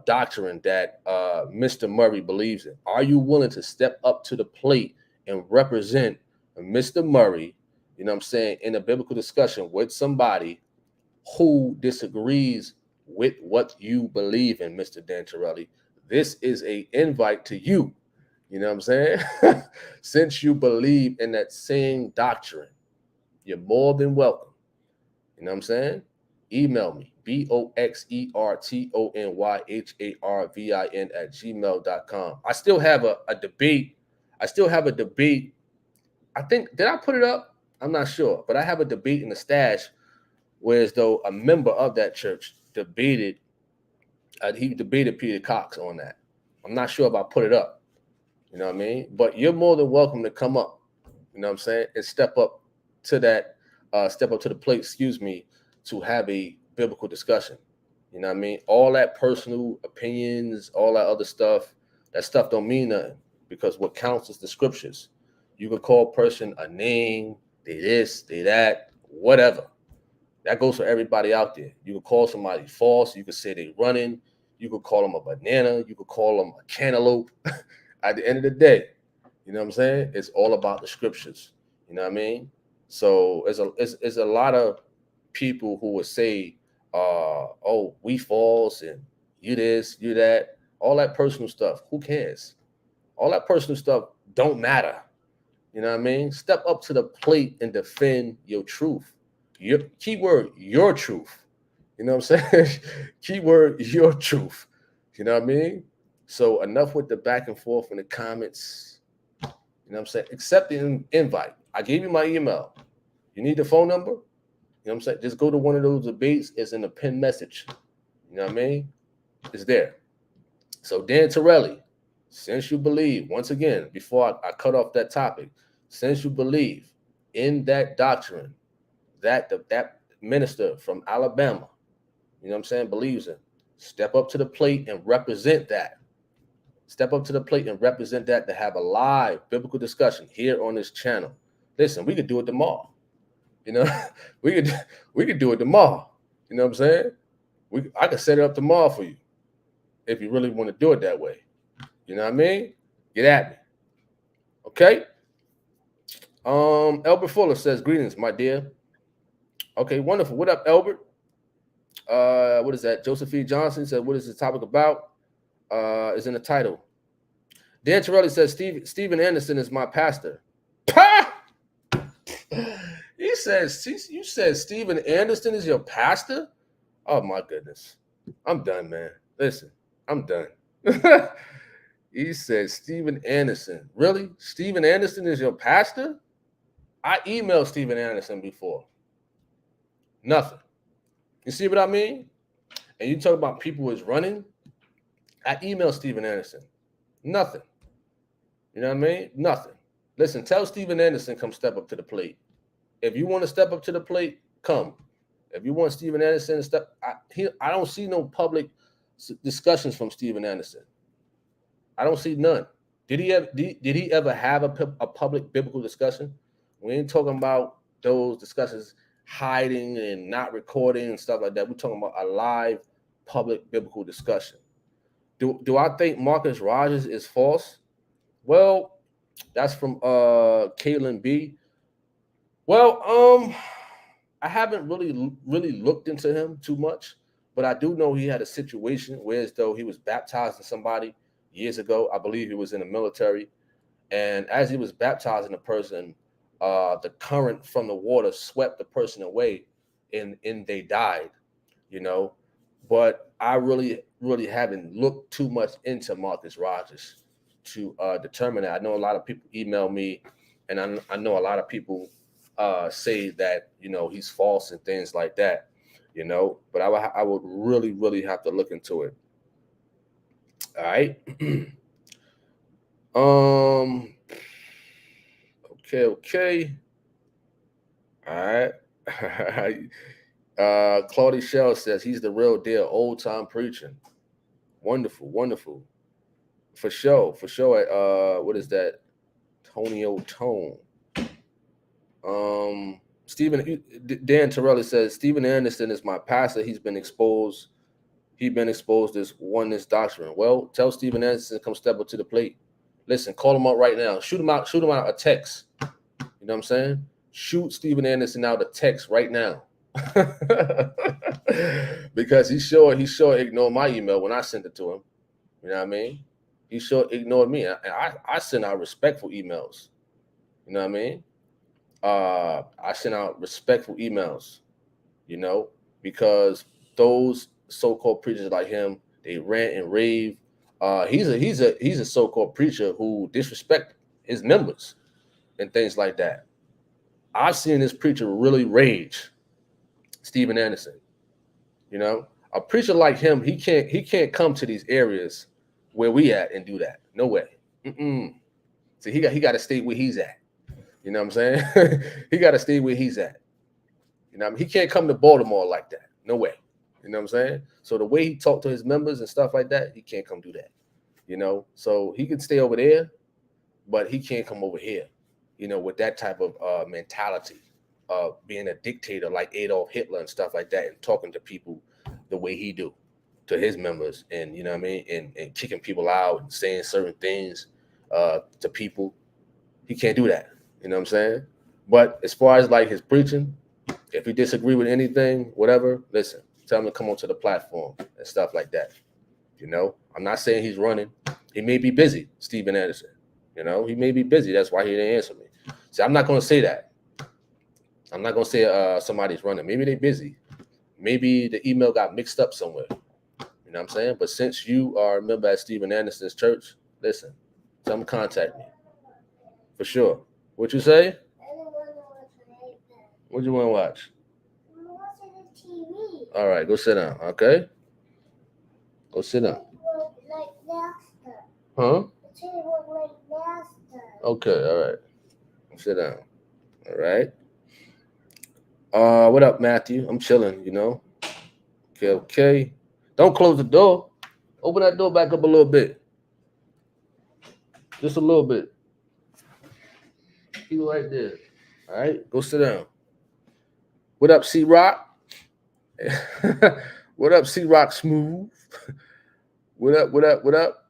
doctrine that Mr. Murray believes in, are you willing to step up to the plate and represent Mr. Murray, you know what I'm saying, in a biblical discussion with somebody who disagrees with what you believe in, Mr. Dantorelli? This is an invite to you. You know what I'm saying? Since you believe in that same doctrine, you're more than welcome. You know what I'm saying? Email me, boxertonyharvin@gmail.com. I still have a debate. I think, did I put it up? I'm not sure, but I have a debate in the stash where as though a member of that church debated, he debated Peter Cox on that. I'm not sure if I put it up. You know what I mean? But you're more than welcome to come up, you know what I'm saying, and step up to the plate, to have a biblical discussion. You know what I mean? All that personal opinions, all that other stuff, that stuff don't mean nothing, because what counts is the scriptures. You could call a person a name, they this, they that, whatever. That goes for everybody out there. You could call somebody false. You could say they running. You could call them a banana. You could call them a cantaloupe. At the end of the day, you know what I'm saying? It's all about the scriptures. You know what I mean? So it's a lot of people who would say, oh, we false and you this, you that, all that personal stuff. Who cares? All that personal stuff don't matter. You know what I mean? Step up to the plate and defend your truth. Your keyword, your truth. You know what I'm saying? Keyword, your truth. You know what I mean? So enough with the back and forth in the comments. You know what I'm saying? Accept the invite. I gave you my email. You need the phone number? You know what I'm saying? Just go to one of those debates. It's in the pinned message. You know what I mean? It's there. So Dan Torelli, since you believe, once again, before I cut off that topic, since you believe in that doctrine that that minister from Alabama, you know what I'm saying, believes in, step up to the plate and represent that. Step up to the plate and represent that, to have a live biblical discussion here on this channel. Listen, we could do it tomorrow. You know, we could do it tomorrow. You know what I'm saying? I could set it up tomorrow for you if you really want to do it that way. You know what I mean? Get at me. Okay? Albert Fuller says, greetings, my dear. Okay, wonderful. What up, Albert? What is that? Josephine Johnson said, what is the topic about? Is in the title. Dan Torelli says, Stephen Anderson is my pastor. He says, you said Stephen Anderson is your pastor? Oh my goodness. I'm done, man. Listen, I'm done. He said, Stephen Anderson. Really? Stephen Anderson is your pastor? I emailed Stephen Anderson before. Nothing. You see what I mean? And you talk about people who is running. I emailed Stephen Anderson. Nothing. You know what I mean? Nothing. Listen, tell Stephen Anderson, come step up to the plate. If you want to step up to the plate, come. If you want Stephen Anderson to step, I don't see no public discussions from Stephen Anderson. I don't see none. Did he ever have a public biblical discussion? We ain't talking about those discussions hiding and not recording and stuff like that. We're talking about a live public biblical discussion. Do I think Marcus Rogers is false? Well, that's from Caitlin B. Well, I haven't really looked into him too much, but I do know he had a situation where, as though he was baptizing somebody years ago. I believe he was in the military, and as he was baptizing the person, the current from the water swept the person away, and they died. You know, but I really haven't looked too much into Marcus Rogers to determine that. I know a lot of people email me, and I know a lot of people say that, you know, he's false and things like that, you know, but I would really have to look into it. All right. Okay. All right. Claudia Shell says he's the real deal, old time preaching. Wonderful. For sure. What is that? Tonio Tone. Dan Torelli says Stephen Anderson is my pastor. He's been exposed as oneness doctrine. Well, tell Stephen Anderson to come step up to the plate. Listen, call him out right now. Shoot him out a text. You know what I'm saying? Shoot Stephen Anderson out a text right now. Because he sure ignored my email when I sent it to him. You know what I mean? He sure ignored me. And I send out respectful emails. You know what I mean? I send out respectful emails, you know, because those so-called preachers like him, they rant and rave. He's a so-called preacher who disrespect his members and things like that. I've seen this preacher really rage, Stephen Anderson. You know, a preacher like him, he can't come to these areas where we at and do that. No way. So he got to stay where he's at. You know what I'm saying? He got to stay where he's at. You know what I mean? He can't come to Baltimore like that. No way. You know what I'm saying? So the way he talked to his members and stuff like that, he can't come do that. You know, so he can stay over there, but he can't come over here. You know, with that type of mentality of being a dictator like Adolf Hitler and stuff like that, and talking to people the way he do to his members, and you know what I mean, and kicking people out and saying certain things to people. He can't do that. You know what I'm saying? But as far as like his preaching, if you disagree with anything, whatever, listen, tell him to come onto the platform and stuff like that. You know, I'm not saying he's running. He may be busy, Steven Anderson. You know, he may be busy. That's why he didn't answer me. See, I'm not going to say that. I'm not going to say somebody's running. Maybe they're busy. Maybe the email got mixed up somewhere. You know what I'm saying? But since you are a member at Steven Anderson's church, listen, tell him to contact me. For sure. What you say? What do you want to watch? I'm watching the TV. All right, go sit down, okay? Go sit down. Like master. Huh? The TV like master. Okay, all right. Sit down. All right. What up, Matthew? I'm chilling, you know. Okay. Don't close the door. Open that door back up a little bit. Just a little bit. Keep it right there. All right, go sit down. What up, C-Rock? What up, C-Rock Smooth? What up, what up, what up?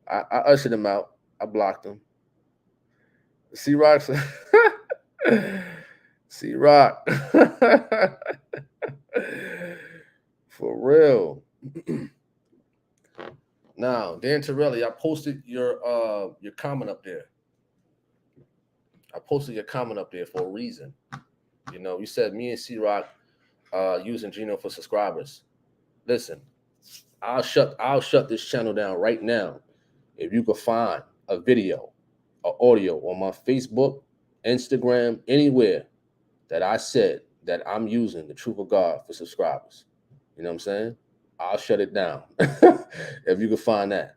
I ushered him out. I blocked him. C-Rock. C-Rock. For real. Now, Dan Torelli, I posted your comment up there. I posted your comment up there for a reason. You know, you said me and C-Rock using Gino for subscribers. Listen, I'll shut this channel down right now if you could find a video or audio on my Facebook, Instagram, anywhere that I said that I'm using the truth of God for subscribers. You know what I'm saying? I'll shut it down if you can find that.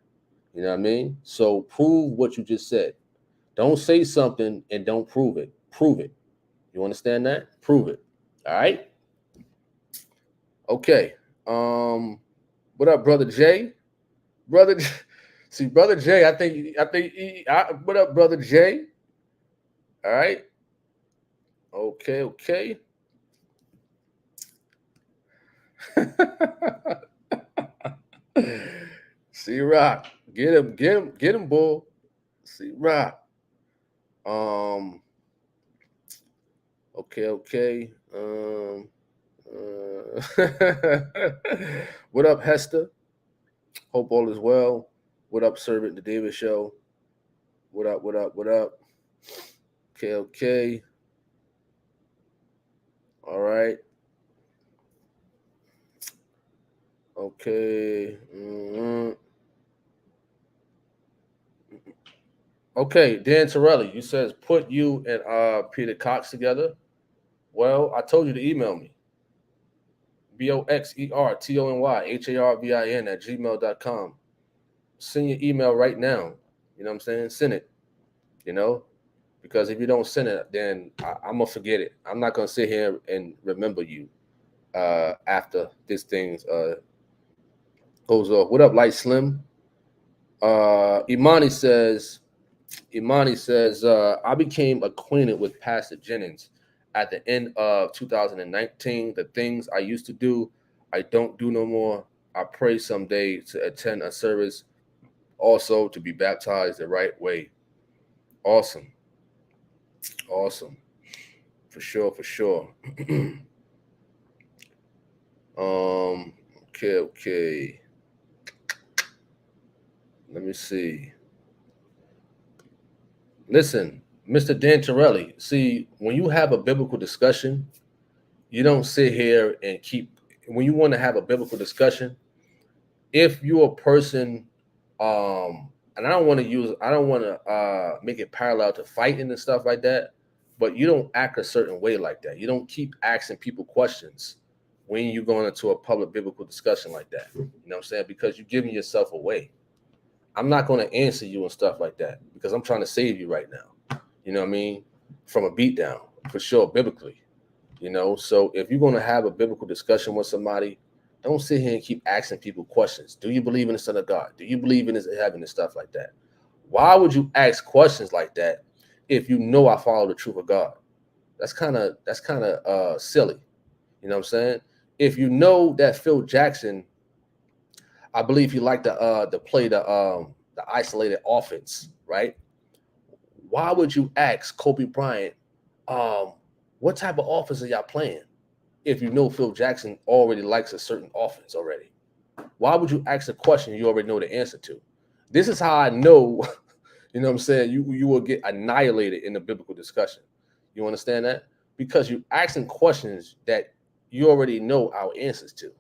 You know what I mean? So prove what you just said. Don't say something and don't prove it. Prove it. You understand that? Prove it. All right? Okay. What up, Brother Jay? Brother Jay, what up, Brother Jay? All right. Okay. C-Rock. Get him, bull. C-Rock. Okay. What up, Hester? Hope all is well. What up, Servant the David Show? What up? Okay. All right. Okay. Okay, Dan Torelli, you says put you and Peter Cox together. Well, I told you to email me. BOXERTONYHARVIN@gmail.com. Send your email right now. You know what I'm saying? Send it. You know? Because if you don't send it, then I'm gonna forget it. I'm not gonna sit here and remember you after this thing goes off. What up, Light Slim? Imani says, I became acquainted with Pastor Jennings at the end of 2019. The things I used to do, I don't do no more. I pray someday to attend a service, also to be baptized the right way. Awesome. For sure. Okay. Let me see. Listen, Mr. Dan Torelli, see, when you have a biblical discussion, you don't sit here and when you want to have a biblical discussion, if you're a person, and I don't want to make it parallel to fighting and stuff like that, but you don't act a certain way like that. You don't keep asking people questions when you're going into a public biblical discussion like that. You know what I'm saying? Because you're giving yourself away. I'm not going to answer you and stuff like that because I'm trying to save you right now. You know what I mean? From a beatdown, for sure, biblically. You know, so if you're going to have a biblical discussion with somebody, don't sit here and keep asking people questions. Do you believe in the Son of God? Do you believe in his heaven and stuff like that? Why would you ask questions like that if you know I follow the truth of God? That's kind of silly. You know what I'm saying? If you know that Phil Jackson, I believe he liked to play the isolated offense, right? Why would you ask Kobe Bryant, what type of offense are y'all playing? If you know Phil Jackson already likes a certain offense already, why would you ask a question you already know the answer to? This is how I know, you know what I'm saying, you will get annihilated in the biblical discussion. You understand that? Because you're asking questions that you already know our answers to.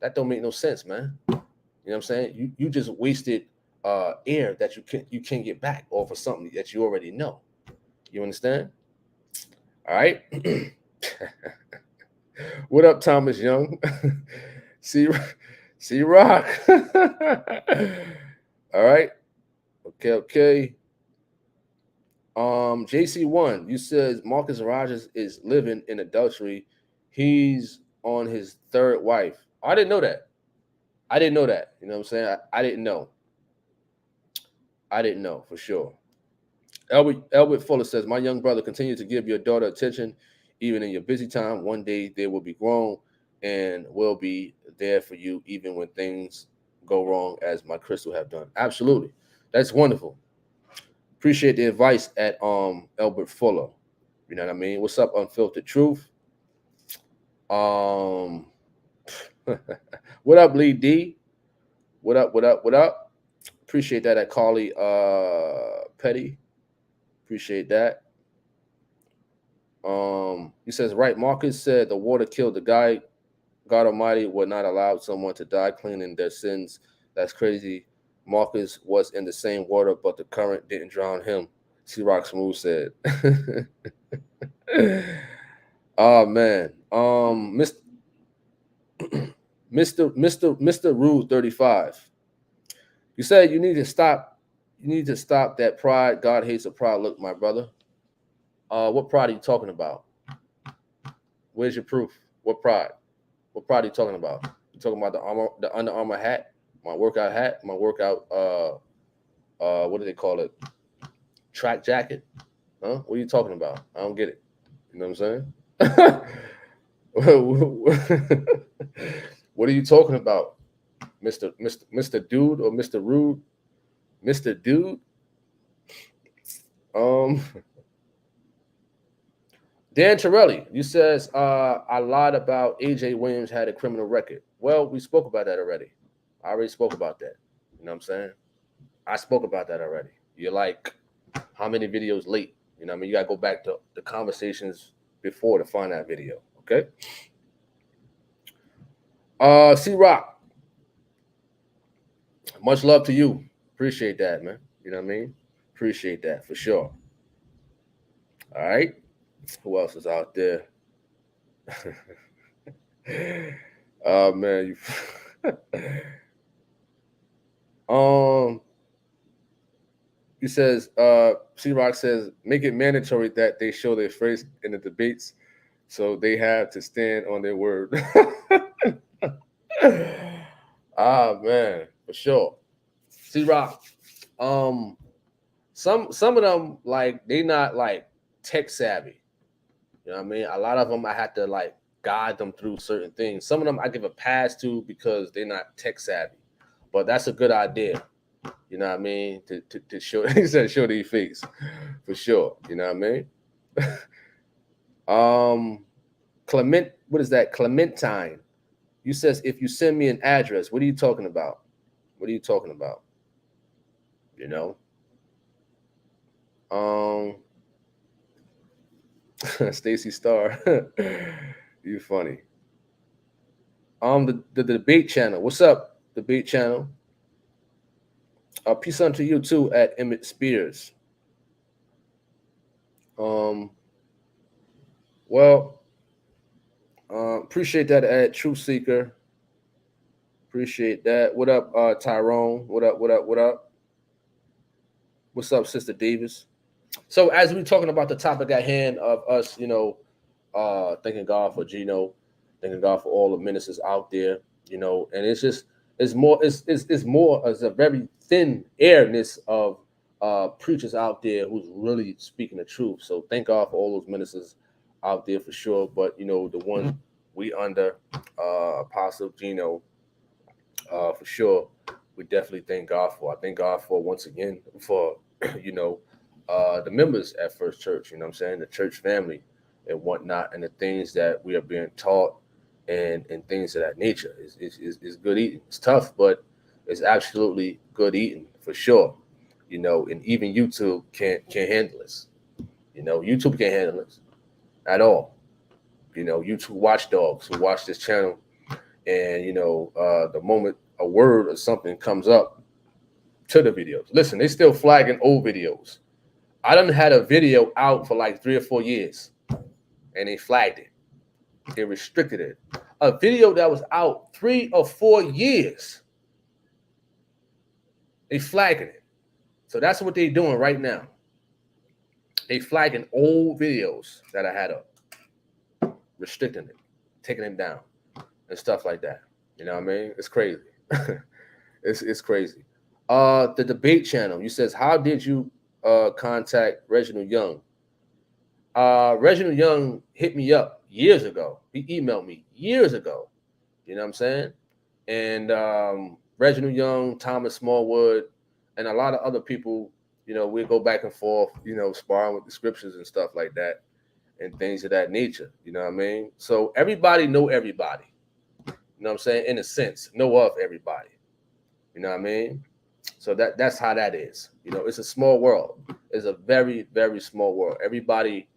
That don't make no sense, man. You know what I'm saying? You just wasted air that you can't get back off of something that you already know. You understand? All right. What up, Thomas Young? See Rock. All right. Okay. JC1, you said Marcus Rogers is living in adultery. He's on his third wife. I didn't know that. You know what I'm saying? I didn't know. I didn't know for sure. Elwood Fuller says, my young brother, continue to give your daughter attention, even in your busy time. One day they will be grown and will be there for you, even when things go wrong, as my Crystal have done. Absolutely. That's wonderful. Appreciate the advice at Albert Fuller. You know what I mean? What's up, Unfiltered Truth? What up, Lee D? What up? Appreciate that at Carly Petty. Appreciate that. He says, right, Marcus said the water killed the guy. God Almighty would not allow someone to die cleaning their sins. That's crazy. Marcus was in the same water, but the current didn't drown him. C Rock Smooth said. Oh man. Mr. Rude 35. You said you need to stop that pride. God hates a proud look, my brother. What pride are you talking about? Where's your proof? What pride? What pride are you talking about? You talking about the Under Armour hat, my workout hat, my workout what do they call it? Track jacket? Huh? What are you talking about? I don't get it. You know what I'm saying? What are you talking about, Mr. Dude or Mr. Rude? Mr. Dude? Dan Torelli, you says I lied about AJ Williams had a criminal record. Well, we spoke about that already. I already spoke about that. You know what I'm saying? I spoke about that already. You're like, how many videos late? You know what I mean? You got to go back to the conversations before to find that video. Okay? C Rock, much love to you. Appreciate that, man. You know what I mean? Appreciate that for sure. All right. Who else is out there? Oh man, he says, C Rock says, make it mandatory that they show their face in the debates, so they have to stand on their word. Ah man, for sure. C Rock, some of them, like, they not like tech savvy. You know what I mean? A lot of them I had to like guide them through certain things. Some of them I give a pass to because they're not tech savvy. But that's a good idea. You know what I mean? To show, he said, show their face for sure. You know what I mean? What is that? Clementine. You says, if you send me an address, what are you talking about? What are you talking about? You know? Stacy Starr. You funny. The debate channel. What's up, debate channel? Peace unto you too at Emmett Spears. Appreciate that at Truth Seeker. Appreciate that. What up, Tyrone? What up? What's up, Sister Davis? So as we're talking about the topic at hand of us, you know, thanking God for Gino, thanking God for all the ministers out there, and it's more as a very thin airness of preachers out there who's really speaking the truth. So thank God for all those ministers out there for sure. But the one we under Apostle Gino, for sure, we definitely thank God for. I thank God for once again for the members at First Church. I'm saying, the church family and whatnot, and the things that we are being taught, and things of that nature. Is good eating. It's tough, but it's absolutely good eating for sure. And even YouTube can't handle this. YouTube can't handle this at all. YouTube watchdogs who watch this channel, and the moment a word or something comes up to the videos, listen, they still flagging old videos. I done had a video out for like 3 or 4 years, and they flagged it. They restricted it. A video that was out 3 or 4 years, they flagging it. So that's what they're doing right now. They flagging old videos that I had up, restricting it, taking them down, and stuff like that. You know what I mean? It's crazy. It's crazy. The debate channel. You says, how did you contact Reginald Young? Reginald Young hit me up years ago. He emailed me years ago. You know what I'm saying? And Reginald Young, Thomas Smallwood, and a lot of other people, we go back and forth, sparring with the scriptures and stuff like that, and things of that nature. You know what I mean? So everybody know everybody. You know what I'm saying? In a sense, know of everybody. You know what I mean? So that's how that is. It's a small world. It's a very, very small world. Everybody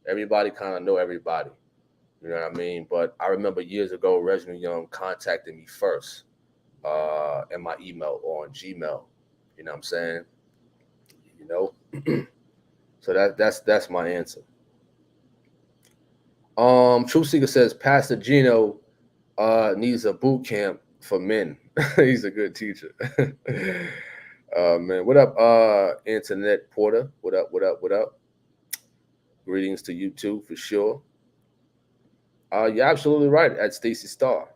kind of know everybody. You know what I mean? But I remember years ago, Reginald Young contacted me first in my email or on Gmail. You know what I'm saying? So that's my answer. True Seeker says Pastor Gino needs a boot camp for men. He's a good teacher. Man, what up, Internet Porter? What up? Greetings to you too, for sure. You're absolutely right, at Stacy Starr.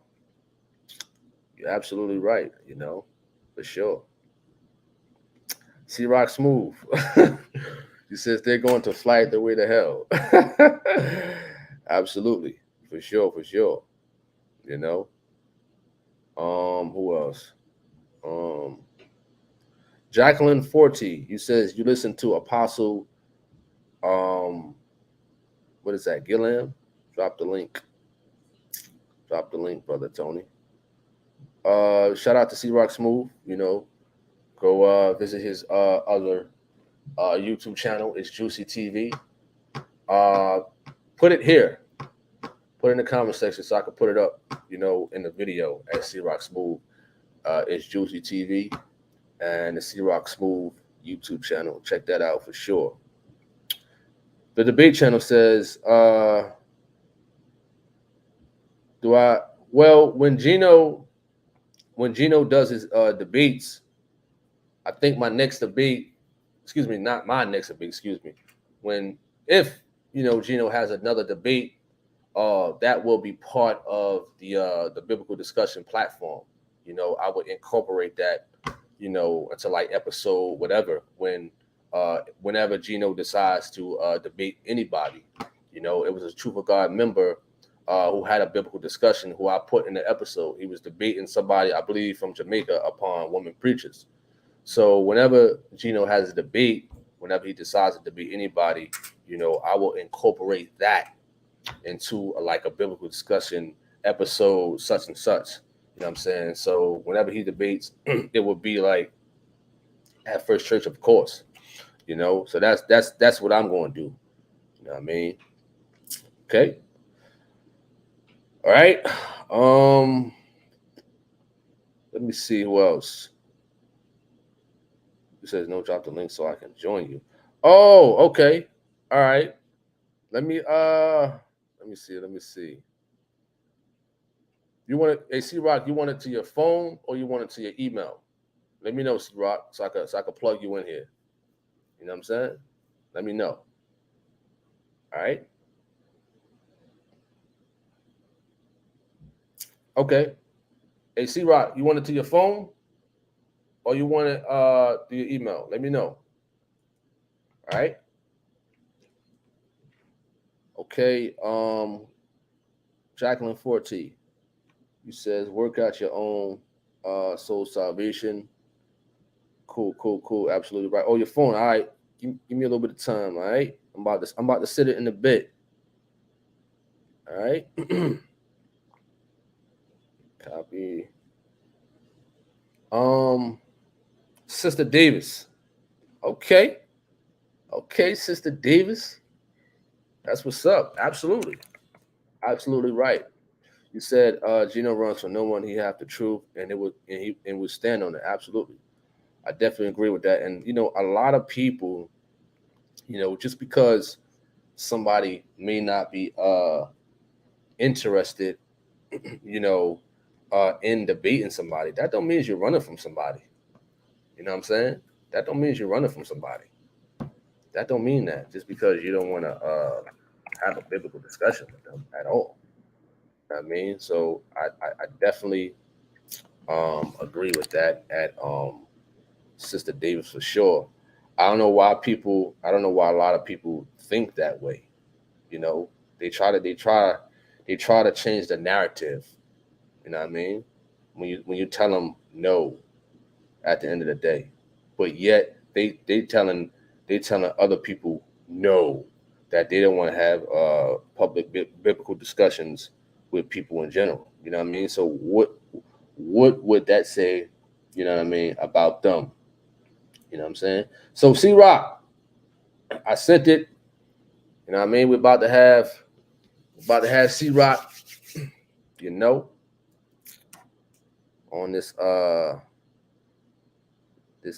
You're absolutely right, for sure. C-Rock Smooth. He says they're going to flag their way to hell. Absolutely, for sure. Who else? Jacqueline Forty. You says you listen to Apostle. What is that? Gilliam? Drop the link, brother Tony. Shout out to C-Rock Smooth. Go visit his other YouTube channel. It's Juicy TV. Put it here. Put it in the comment section so I can put it up, in the video at C-Rock Smooth. It's Juicy TV and the C-Rock Smooth YouTube channel. Check that out for sure. The debate channel says, when Gino does his debates, I think my next debate, not my next debate, if Gino has another debate, that will be part of the biblical discussion platform. I would incorporate that, until like episode whatever, whenever Gino decides to debate anybody. It was a Truth of God member who had a biblical discussion who I put in the episode. He was debating somebody, I believe, from Jamaica upon women preachers. So whenever Gino has a debate, whenever he decides to debate anybody, I will incorporate that into like a biblical discussion episode, such and such. You know what I'm saying? So whenever he debates, it will be like at First Church, of course. So that's what I'm going to do. You know what I mean? Okay. All right. Let me see who else. It says no, drop the link so I can join you. Oh, okay. All right. Let me see. You want it, hey C-Rock, you want it to your phone or you want it to your email? Let me know, C-Rock, so I can plug you in here. You know what I'm saying? Let me know. All right. Okay. Hey, C-Rock, you want it to your phone or you want it through your email? Let me know. All right. Okay. Jacqueline Forte, you says work out your own soul salvation. Cool. Absolutely right. Oh, your phone. All right. Give me a little bit of time. All right. I'm about to sit it in a bit. All right. Copy. Sister Davis. Okay. Okay, Sister Davis. That's what's up. Absolutely. Absolutely right. You said Gino runs for no one. He have the truth, and he would stand on it. Absolutely, I definitely agree with that. And a lot of people, just because somebody may not be interested, in debating somebody, that don't mean you're running from somebody. You know what I'm saying? That don't mean you're running from somebody. That don't mean that just because you don't want to have a biblical discussion with them at all. You know what I mean, so I definitely agree with that at Sister Davis for sure. I don't know why people. I don't know why a lot of people think that way. You know, they try to change the narrative. You know what I mean? When you tell them no at the end of the day, but yet they telling other people no, that they don't want to have public biblical discussions with people in general. You know what I mean? So what would that say? You know what I mean about them? You know what I'm saying? So C Rock, I sent it. You know what I mean? We're about to have C Rock, you know, on this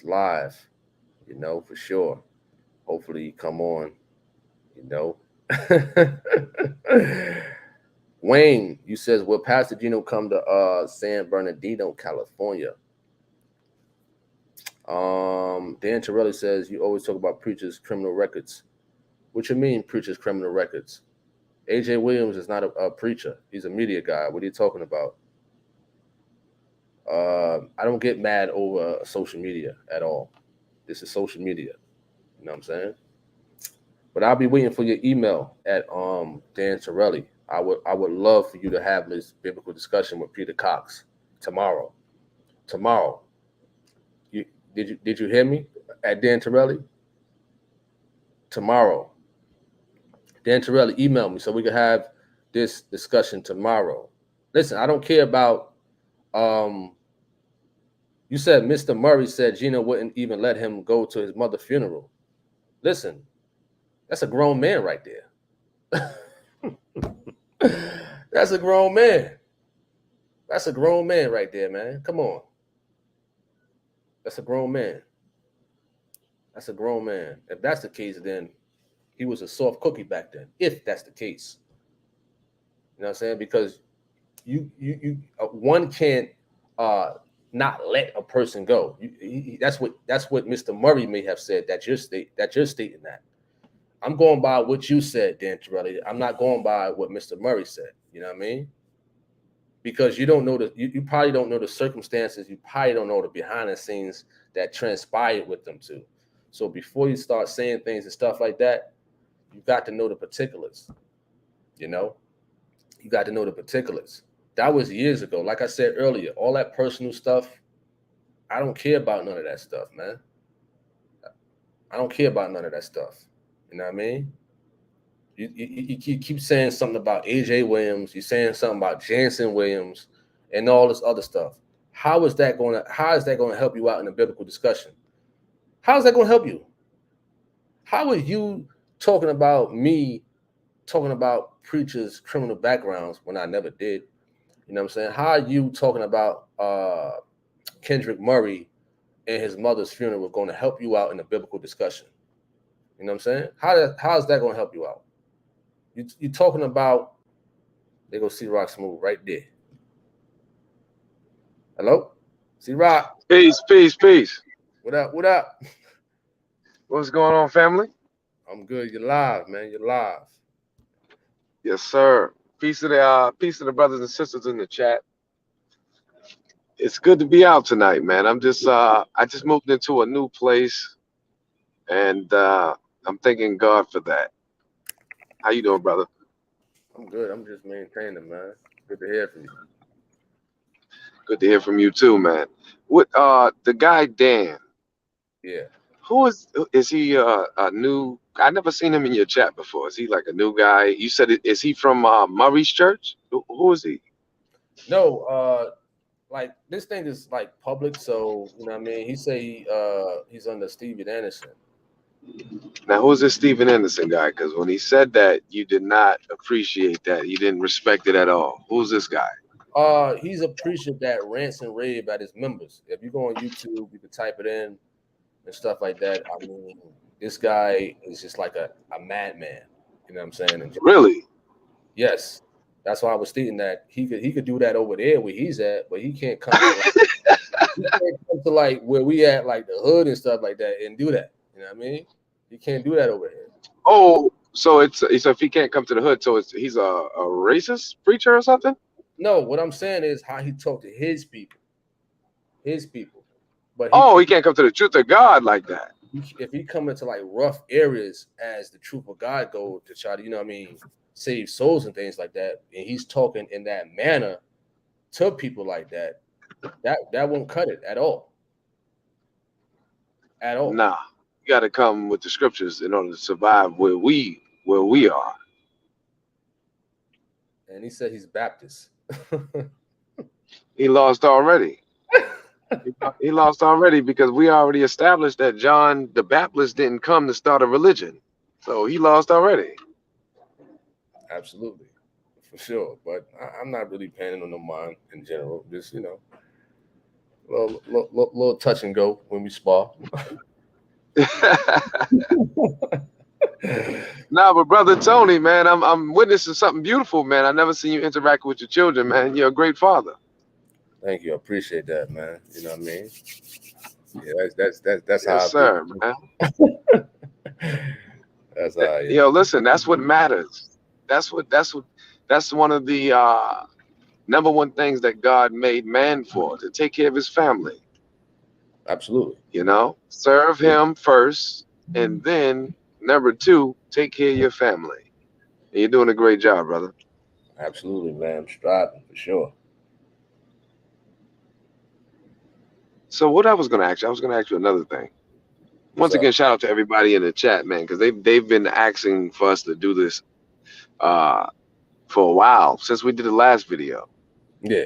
live, for sure. Hopefully you come on, you know. Wayne, you says, will Pastor Gino come to San Bernardino, California? Dan Torelli says, you always talk about preachers' criminal records. What you mean, preachers' criminal records? AJ Williams is not a preacher. He's a media guy. What are you talking about? I don't get mad over social media at all. This is social media. You know what I'm saying? But I'll be waiting for your email at Dan Torelli. I would love for you to have this biblical discussion with Peter Cox tomorrow. Tomorrow. You did you hear me at Dan Torelli? Tomorrow. Dan Torelli, email me so we can have this discussion tomorrow. Listen, I don't care about you said Mr. Murray said Gino wouldn't even let him go to his mother's funeral. Listen, that's a grown man right there. That's a grown man. That's a grown man right there, man. Come on. That's a grown man. That's a grown man. If that's the case, then he was a soft cookie back then. If that's the case, you know what I'm saying? Because one can't not let a person go. That's what Mr. Murray may have said. That you're stating that. I'm going by what you said, Dan Torelli. I'm not going by what Mr. Murray said. You know what I mean? Because you don't know you probably don't know the circumstances. You probably don't know the behind the scenes that transpired with them too. So before you start saying things and stuff like that, you got to know the particulars. You know, you got to know the particulars. That was years ago. Like I said earlier, all that personal stuff, I don't care about none of that stuff, man. I don't care about none of that stuff. You know what I mean? You keep saying something about AJ Williams. You're saying something about Jansen Williams and all this other stuff. How is that going to help you out in a biblical discussion? How is that going to help you? How are you talking about me talking about preachers' criminal backgrounds when I never did? You know what I'm saying? How are you talking about Kendrick Murray and his mother's funeral going to help you out in a biblical discussion? You know what I'm saying? How is that going to help you out? You're talking about, they go see Rock Smooth right there. Hello? See Rock. Peace. What up? What's going on, family? I'm good. You're live, man. You're live. Yes, sir. Peace to the brothers and sisters in the chat. It's good to be out tonight, man. I just moved into a new place, and I'm thanking God for that. How you doing, brother? I'm good. I'm just maintaining, man. Good to hear from you. Good to hear from you too, man. What the guy Dan? Yeah. Is he a new? I never seen him in your chat before. Is he like a new guy? You said is he from Murray's church? Who is he? No, like this thing is like public, so you know what I mean. He's under Steven Anderson. Now, who's this Stephen Anderson guy? Because when he said that, you did not appreciate that. You didn't respect it at all. Who's this guy? He's a preacher that rants and rave at his members. If you go on YouTube, you can type it in and stuff like that. I mean, this guy is just like a madman. You know what I'm saying? And Really? yes, that's why I was stating that he could do that over there where he's at, but he can't come to like where we at, like the hood and stuff like that, and do that. You know what I mean? He can't do that over here. Oh, so so if he can't come to the hood, so he's a racist preacher or something? No, what I'm saying is how he talked to his people. His people. But Oh, he can't come to the truth of God like that. if he come into like rough areas as the truth of God go to try to, you know what I mean, save souls and things like that, and he's talking in that manner to people like that, that won't cut it at all. At all. Nah, you got to come with the scriptures in order to survive where we are. And he said he's Baptist. He lost already. He lost already because we already established that John the Baptist didn't come to start a religion. So he lost already. Absolutely. For sure. But I'm not really paying on no mind in general. Just, you know, little touch and go when we spar. Nah, but brother Tony, man, I'm witnessing something beautiful, man. I never seen you interact with your children, man. You're a great father. Thank you. I appreciate that, man. You know what I mean? Yeah, that's how Yes, I sir, be. man. That's how I am. Yo, listen, that's what matters. That's one of the number one things that God made man for, to take care of his family. Absolutely. You know, serve him first, and then number two, take care of your family. And you're doing a great job, brother. Absolutely, man. I'm striving for sure. So what I was gonna ask you another thing. What's Once up? again, shout out to everybody in the chat, man, because they've been asking for us to do this uh for a while since we did the last video. Yeah,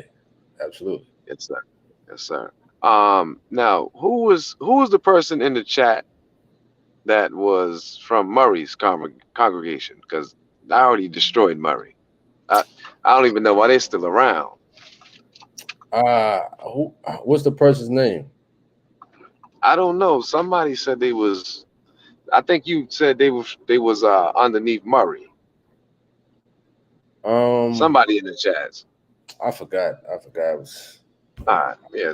absolutely. Yes, sir. Yes, sir. Now who was the person in the chat that was from Murray's congregation? Because I already destroyed Murray. I, I don't even know why they're still around. Who? What's the person's name? I don't know. Somebody said they was. I think you said they was underneath Murray. Um, Somebody in the chats. I forgot. It was. All right. Yeah.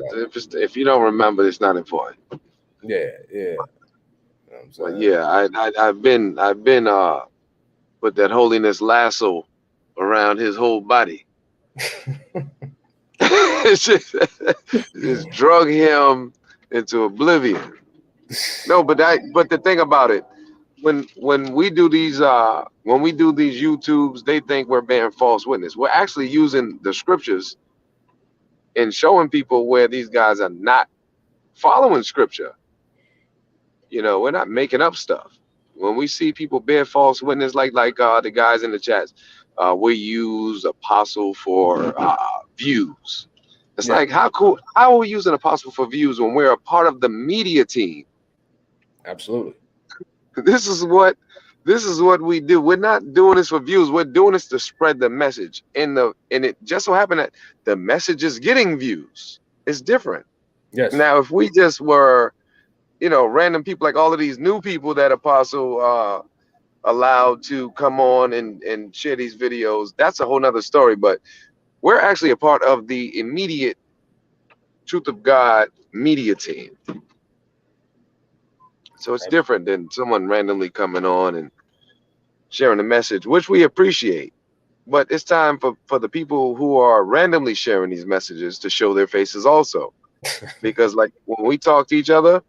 If you don't remember, it's not important. Yeah, yeah. You know what I'm But saying? yeah, I've been with that holiness lasso around his whole body. It's just drug him into oblivion. No, but the thing about it, when we do these YouTubes, they think we're bearing false witness. We're actually using the scriptures and showing people where these guys are not following scripture. You know, we're not making up stuff. When we see people bear false witness, like the guys in the chats, we use apostle for views. It's Yeah, like, how cool? How are we using apostle for views when we're a part of the media team? absolutely. This is what we do. We're not doing this for views. We're doing this to spread the message. And it just so happened that the message is getting views. It's different. Yes, Now, if we just were, random people, like all of these new people that Apostle allowed to come on and share these videos, that's a whole nother story. But we're actually a part of the immediate Truth of God media team. So it's different than someone randomly coming on and sharing a message, which we appreciate. But it's time for the people who are randomly sharing these messages to show their faces also. Because like when we talk to each other,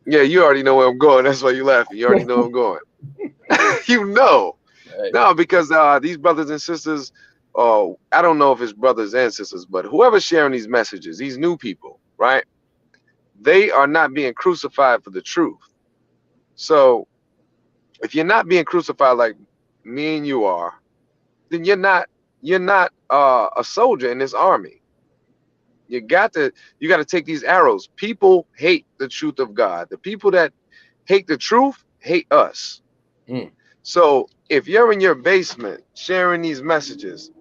yeah, you already know where I'm going. That's why you laughing. You already know where I'm going. You know. Hey, No, because these brothers and sisters, I don't know if it's brothers and sisters, but whoever's sharing these messages, these new people, right? They are not being crucified for the truth. So if you're not being crucified like me and you are, then you're not a soldier in this army. You got to take these arrows. People hate the truth of God. The people that hate the truth hate us. mm, So if you're in your basement sharing these messages,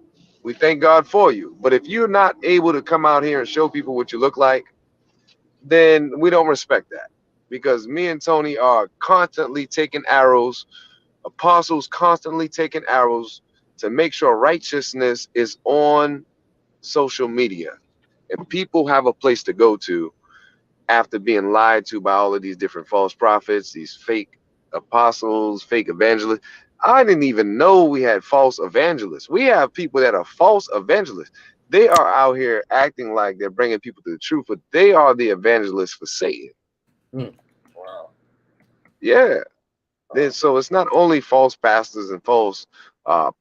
we thank God for you. But if you're not able to come out here and show people what you look like, then we don't respect that. Because me and Tony are constantly taking arrows, apostles constantly taking arrows to make sure righteousness is on social media. And people have a place to go to after being lied to by all of these different false prophets, these fake apostles, fake evangelists. I didn't even know we had false evangelists. We have people that are false evangelists. They are out here acting like they're bringing people to the truth, but they are the evangelists for Satan. mm. Wow. Yeah. Wow. So it's not only false pastors and false uh,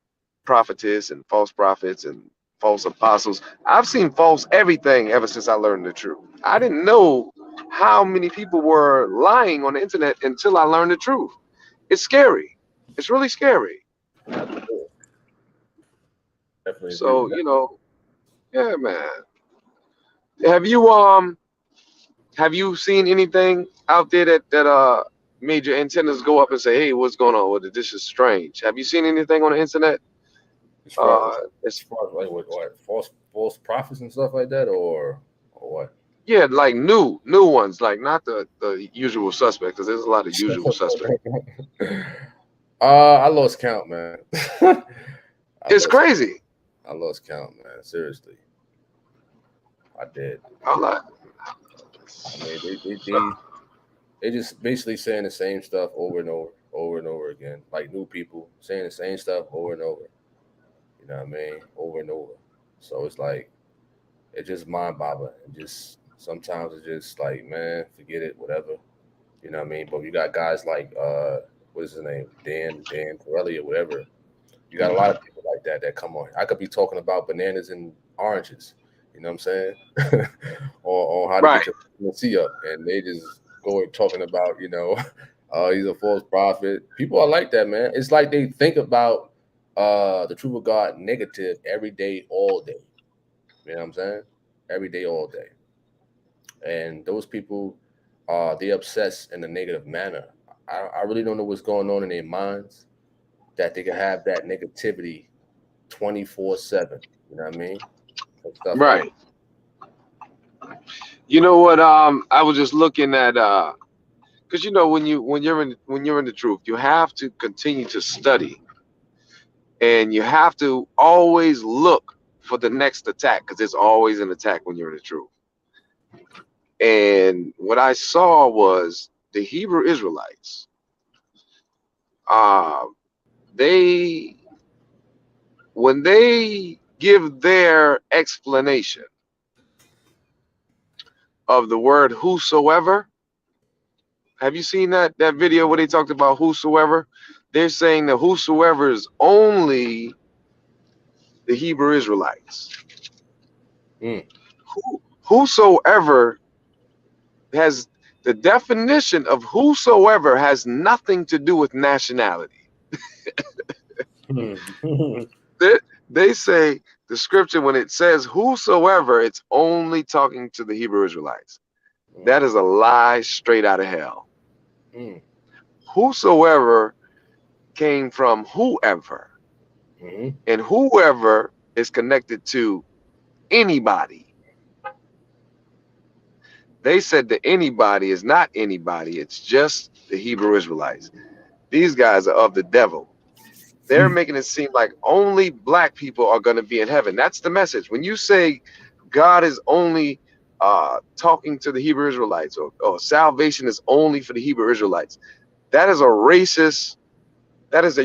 prophetess and false prophets and false apostles. I've seen false everything ever since I learned the truth. I didn't know how many people were lying on the internet until I learned the truth. It's scary. It's really scary. Absolutely. Definitely agree with So, that. yeah, man. Have you seen anything out there that made your antennas go up and say, "Hey, what's going on with it? This is strange." Have you seen anything on the internet? As far Uh, as far as like what false prophets and stuff like that, or what? Yeah, like new ones, like not the usual suspects, because there's a lot of usual suspects. I lost count, man. I It's lost crazy. I lost count, man. Seriously, I did. I'm like, I mean, they just basically saying the same stuff over and over, over and over again. Like new people saying the same stuff over and over. You know what I mean? Over and over. So it's like it's just mind boggling. And just sometimes it's just like, man, forget it, whatever. You know what I mean? But you got guys like what is his name? Dan Torelli or whatever. You got a lot of people like that come on. I could be talking about bananas and oranges. You know what I'm saying? or how to right, get your vitamin C up, and they just go and talking about oh, he's a false prophet. People are like that, man. It's like they think about the truth of God negative every day, all day. You know what I'm saying? Every day, all day. And those people, they obsess in a negative manner. I really don't know what's going on in their minds that they can have that negativity 24/7. You know what I mean? And stuff like right. You know what? I was just looking at because when you're in the truth, you have to continue to study, and you have to always look for the next attack, because there's always an attack when you're in the truth. And what I saw was the Hebrew Israelites. Uh, they when they give their explanation of the word whosoever. Have you seen that video where they talked about whosoever? They're saying that whosoever is only the Hebrew Israelites. mm, Whosoever has the definition of whosoever has nothing to do with nationality. mm. They, they say the scripture, when it says whosoever, it's only talking to the Hebrew Israelites. That is a lie straight out of hell. Mm, Whosoever came from whoever, mm, and whoever is connected to anybody. They said that anybody is not anybody, it's just the Hebrew Israelites. These guys are of the devil. They're mm, making it seem like only black people are going to be in heaven. That's the message. When you say God is only talking to the Hebrew Israelites, or salvation is only for the Hebrew Israelites, that is a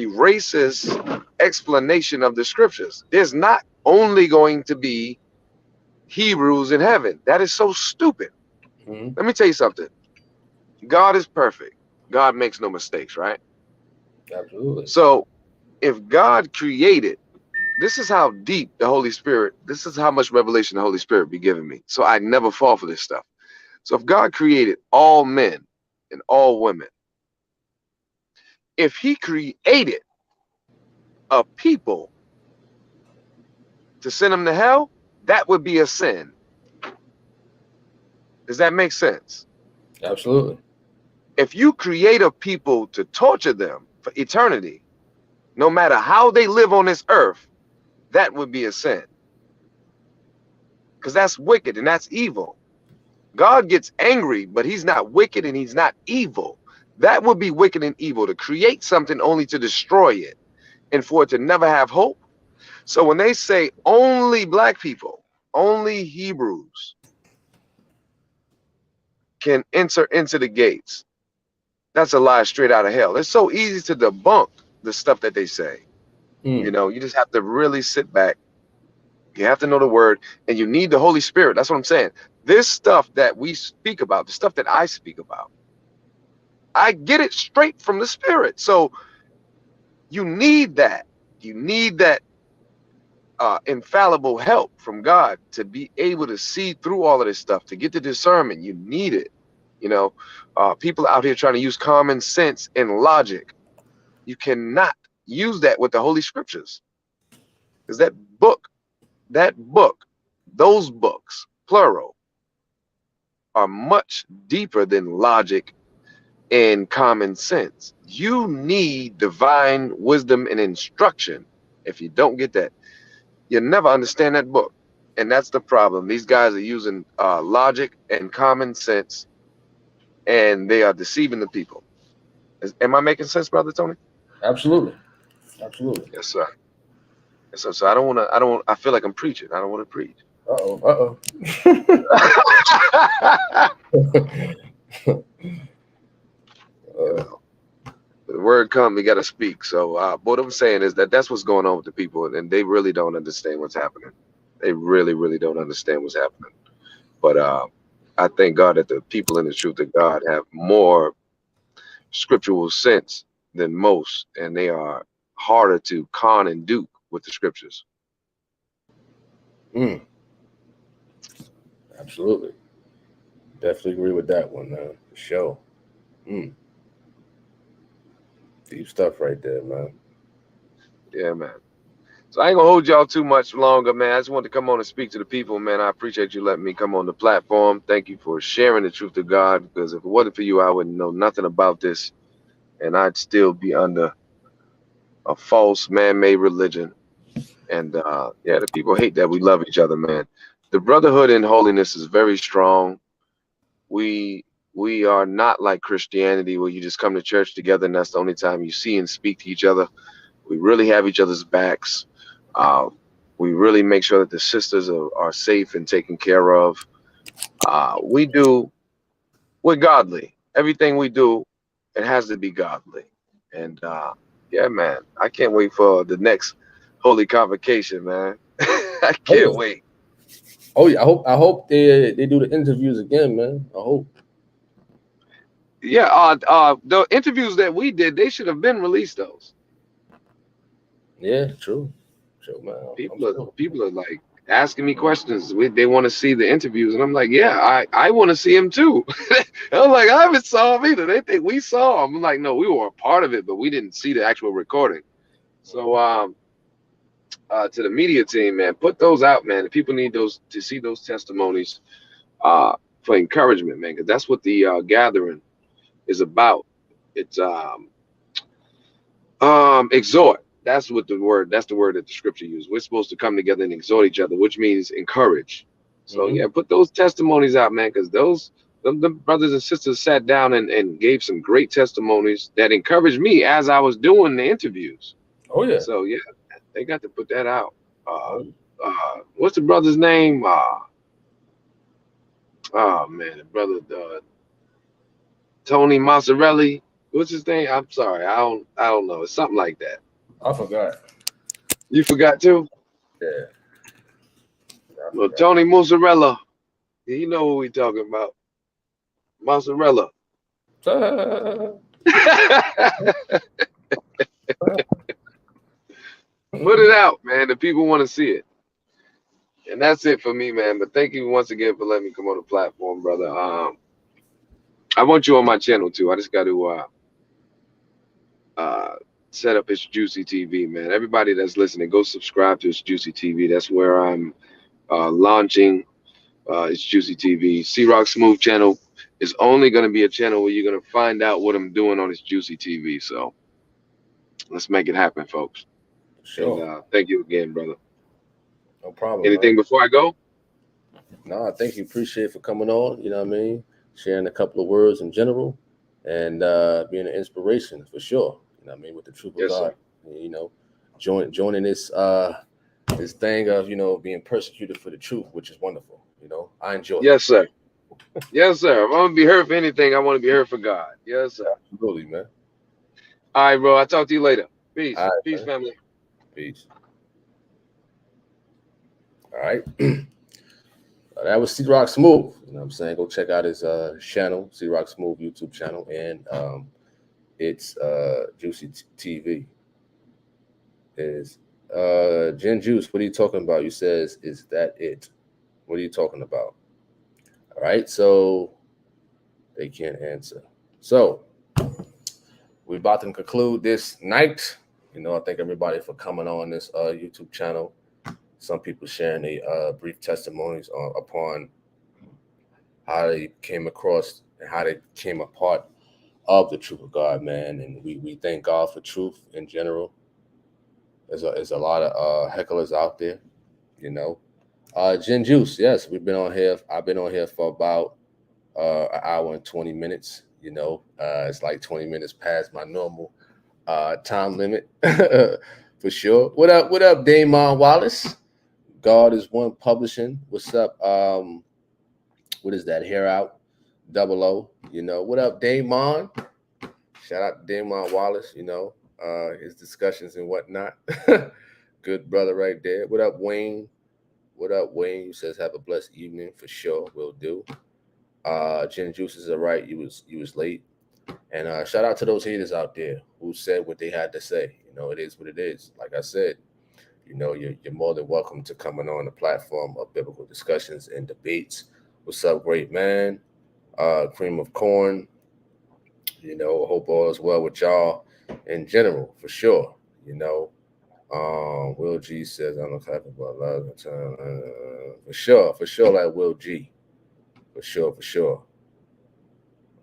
racist explanation of the scriptures. There's not only going to be Hebrews in heaven. That is so stupid. Mm-hmm. Let me tell you something. God is perfect. God makes no mistakes, right? Absolutely. So if God created, this is how deep the Holy Spirit, this is how much revelation the Holy Spirit be giving me. So I never fall for this stuff. So if God created all men and all women, if he created a people to send them to hell, that would be a sin. Does that make sense? Absolutely. If you create a people to torture them for eternity, no matter how they live on this earth, that would be a sin. Because that's wicked and that's evil. God gets angry, but he's not wicked and he's not evil. That would be wicked and evil, to create something only to destroy it and for it to never have hope. So when they say only black people, only Hebrews can enter into the gates, that's a lie straight out of hell. It's so easy to debunk the stuff that they say. Mm. You know, you just have to really sit back. You have to know the word, and you need the Holy Spirit. That's what I'm saying. This stuff that we speak about, the stuff that I speak about, I get it straight from the Spirit. So you need that. You need that infallible help from God to be able to see through all of this stuff, to get the discernment. You need it. You know, people out here trying to use common sense and logic. You cannot use that with the Holy Scriptures, because that book, those books, plural, are much deeper than logic and common sense. You need divine wisdom and instruction. If you don't get that, you'll never understand that book. And that's the problem. These guys are using logic and common sense, and they are deceiving the people. Am I making sense, Brother Tony? Absolutely. Absolutely. Yes, sir. Yes, sir. So I feel like I'm preaching. I don't want to preach. Uh-oh. You know, the word come, we got to speak. So what I'm saying is that's what's going on with the people, and they really don't understand what's happening. They really, really don't understand what's happening. But I thank God that the people in the truth of God have more scriptural sense than most, and they are harder to con and dupe with the scriptures. Mm. Absolutely. Definitely agree with that one, man. For sure. Mm. Deep stuff right there, man. Yeah, man. So I ain't gonna hold y'all too much longer, man. I just wanted to come on and speak to the people, man. I appreciate you letting me come on the platform. Thank you for sharing the truth of God, because if it wasn't for you, I wouldn't know nothing about this, and I'd still be under a false man-made religion. And yeah, the people hate that we love each other, man. The brotherhood in holiness is very strong. We are not like Christianity, where you just come to church together and that's the only time you see and speak to each other. We really have each other's backs. We really make sure that the sisters are safe and taken care of. We're godly. Everything we do, it has to be godly. And yeah, man, I can't wait for the next holy convocation, man. I Oh can't yeah. wait. Oh yeah. I hope they do the interviews again, man. I hope. Yeah, the interviews that we did, they should have been released. Those Yeah, true. True, man. I'm sure. people are like asking me questions. They want to see the interviews, and I'm like, yeah, I want to see them too. I'm like, I haven't saw them either. They think we saw them. I'm like, no, we were a part of it, but we didn't see the actual recording. So to the media team, man, put those out, man. The people need those to see those testimonies for encouragement, man, because that's what the gathering is about. It's exhort. That's the word that the scripture used. We're supposed to come together and exhort each other, which means encourage. So Mm-hmm. yeah, put those testimonies out, man, because the brothers and sisters sat down and gave some great testimonies that encouraged me as I was doing the interviews. Oh yeah. So yeah, they got to put that out. Oh, What's the brother's name? Oh man, the brother Tony Mazzarelli. What's his name? I'm sorry, I don't know. It's something like that. I forgot. You forgot too? Yeah, I Well, Tony Mozzarella. You know what we talking about. Mozzarella. forgot. Put it out, man. The people want to see it. And that's it for me, man. But thank you once again for letting me come on the platform, brother. I want you on my channel too. I just got to uh, set up his Juicy TV, man. Everybody that's listening, go subscribe to his Juicy TV. That's where I'm launching his Juicy TV. C Rock Smooth channel is only going to be a channel where you're going to find out what I'm doing on his Juicy TV. So let's make it happen, folks. And Sure. thank you again, brother. No problem, man. Anything before I go? No, I think you appreciate for coming on, you know what I mean? Sharing a couple of words in general and being an inspiration for sure. You know what I mean? With the truth of Yes, God. sir. You know, joining this thing of, being persecuted for the truth, which is wonderful. You know, I enjoy it. Yes, sir. Yes, sir. If I'm gonna be heard for anything, I want to be heard for God. Yes, sir. Absolutely, man. All right, bro. I'll talk to you later. All Peace. right, Peace, man. family. Peace. All right. That was C Rock Smooth. You know what I'm saying? Go check out his channel, C Rock Smooth YouTube channel, and it's Juicy TV. Is Jen Juice, what are you talking about? You says, is that it? What are you talking about? All right, so they can't answer. So we're about to conclude this night. You know, I thank everybody for coming on this YouTube channel. Some people sharing the brief testimonies upon how they came across and how they came a part of the truth of God, man. And we thank God for truth in general. There's a lot of hecklers out there, you know. Gin Juice, yes, we've been on here. I've been on here for about an hour and 20 minutes. You know, it's like 20 minutes past my normal time limit for sure. What up, Damon Wallace? God is One Publishing. What's up? What is that? Hair Out, Double O. You know, what up, Damon? Shout out to Damon Wallace. You know, his discussions and whatnot. Good brother right there. What up, Wayne? What up, Wayne? You says have a blessed evening for sure. Will do. Gin Juices are right. You was late. And shout out to those haters out there who said what they had to say. You know, it is what it is. Like I said, you know, you're more than welcome to coming on the platform of biblical discussions and debates. What's up, great man? Cream of corn. You know, hope all is well with y'all in general, for sure. You know, Will G says I'm not talking about love and time. For sure, like Will G. For sure, for sure.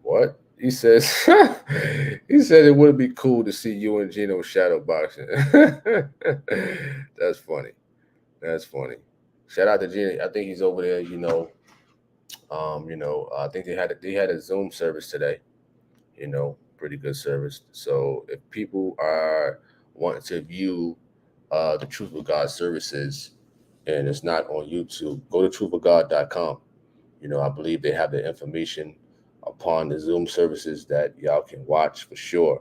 What? He says he said it would be cool to see you and Gino shadow boxing. That's funny. That's funny. Shout out to Gino. I think he's over there, I think they had a Zoom service today, pretty good service. So if people are wanting to view the Truth of God services and it's not on YouTube, go to truthofgod.com. I believe they have the information upon the Zoom services that y'all can watch for sure.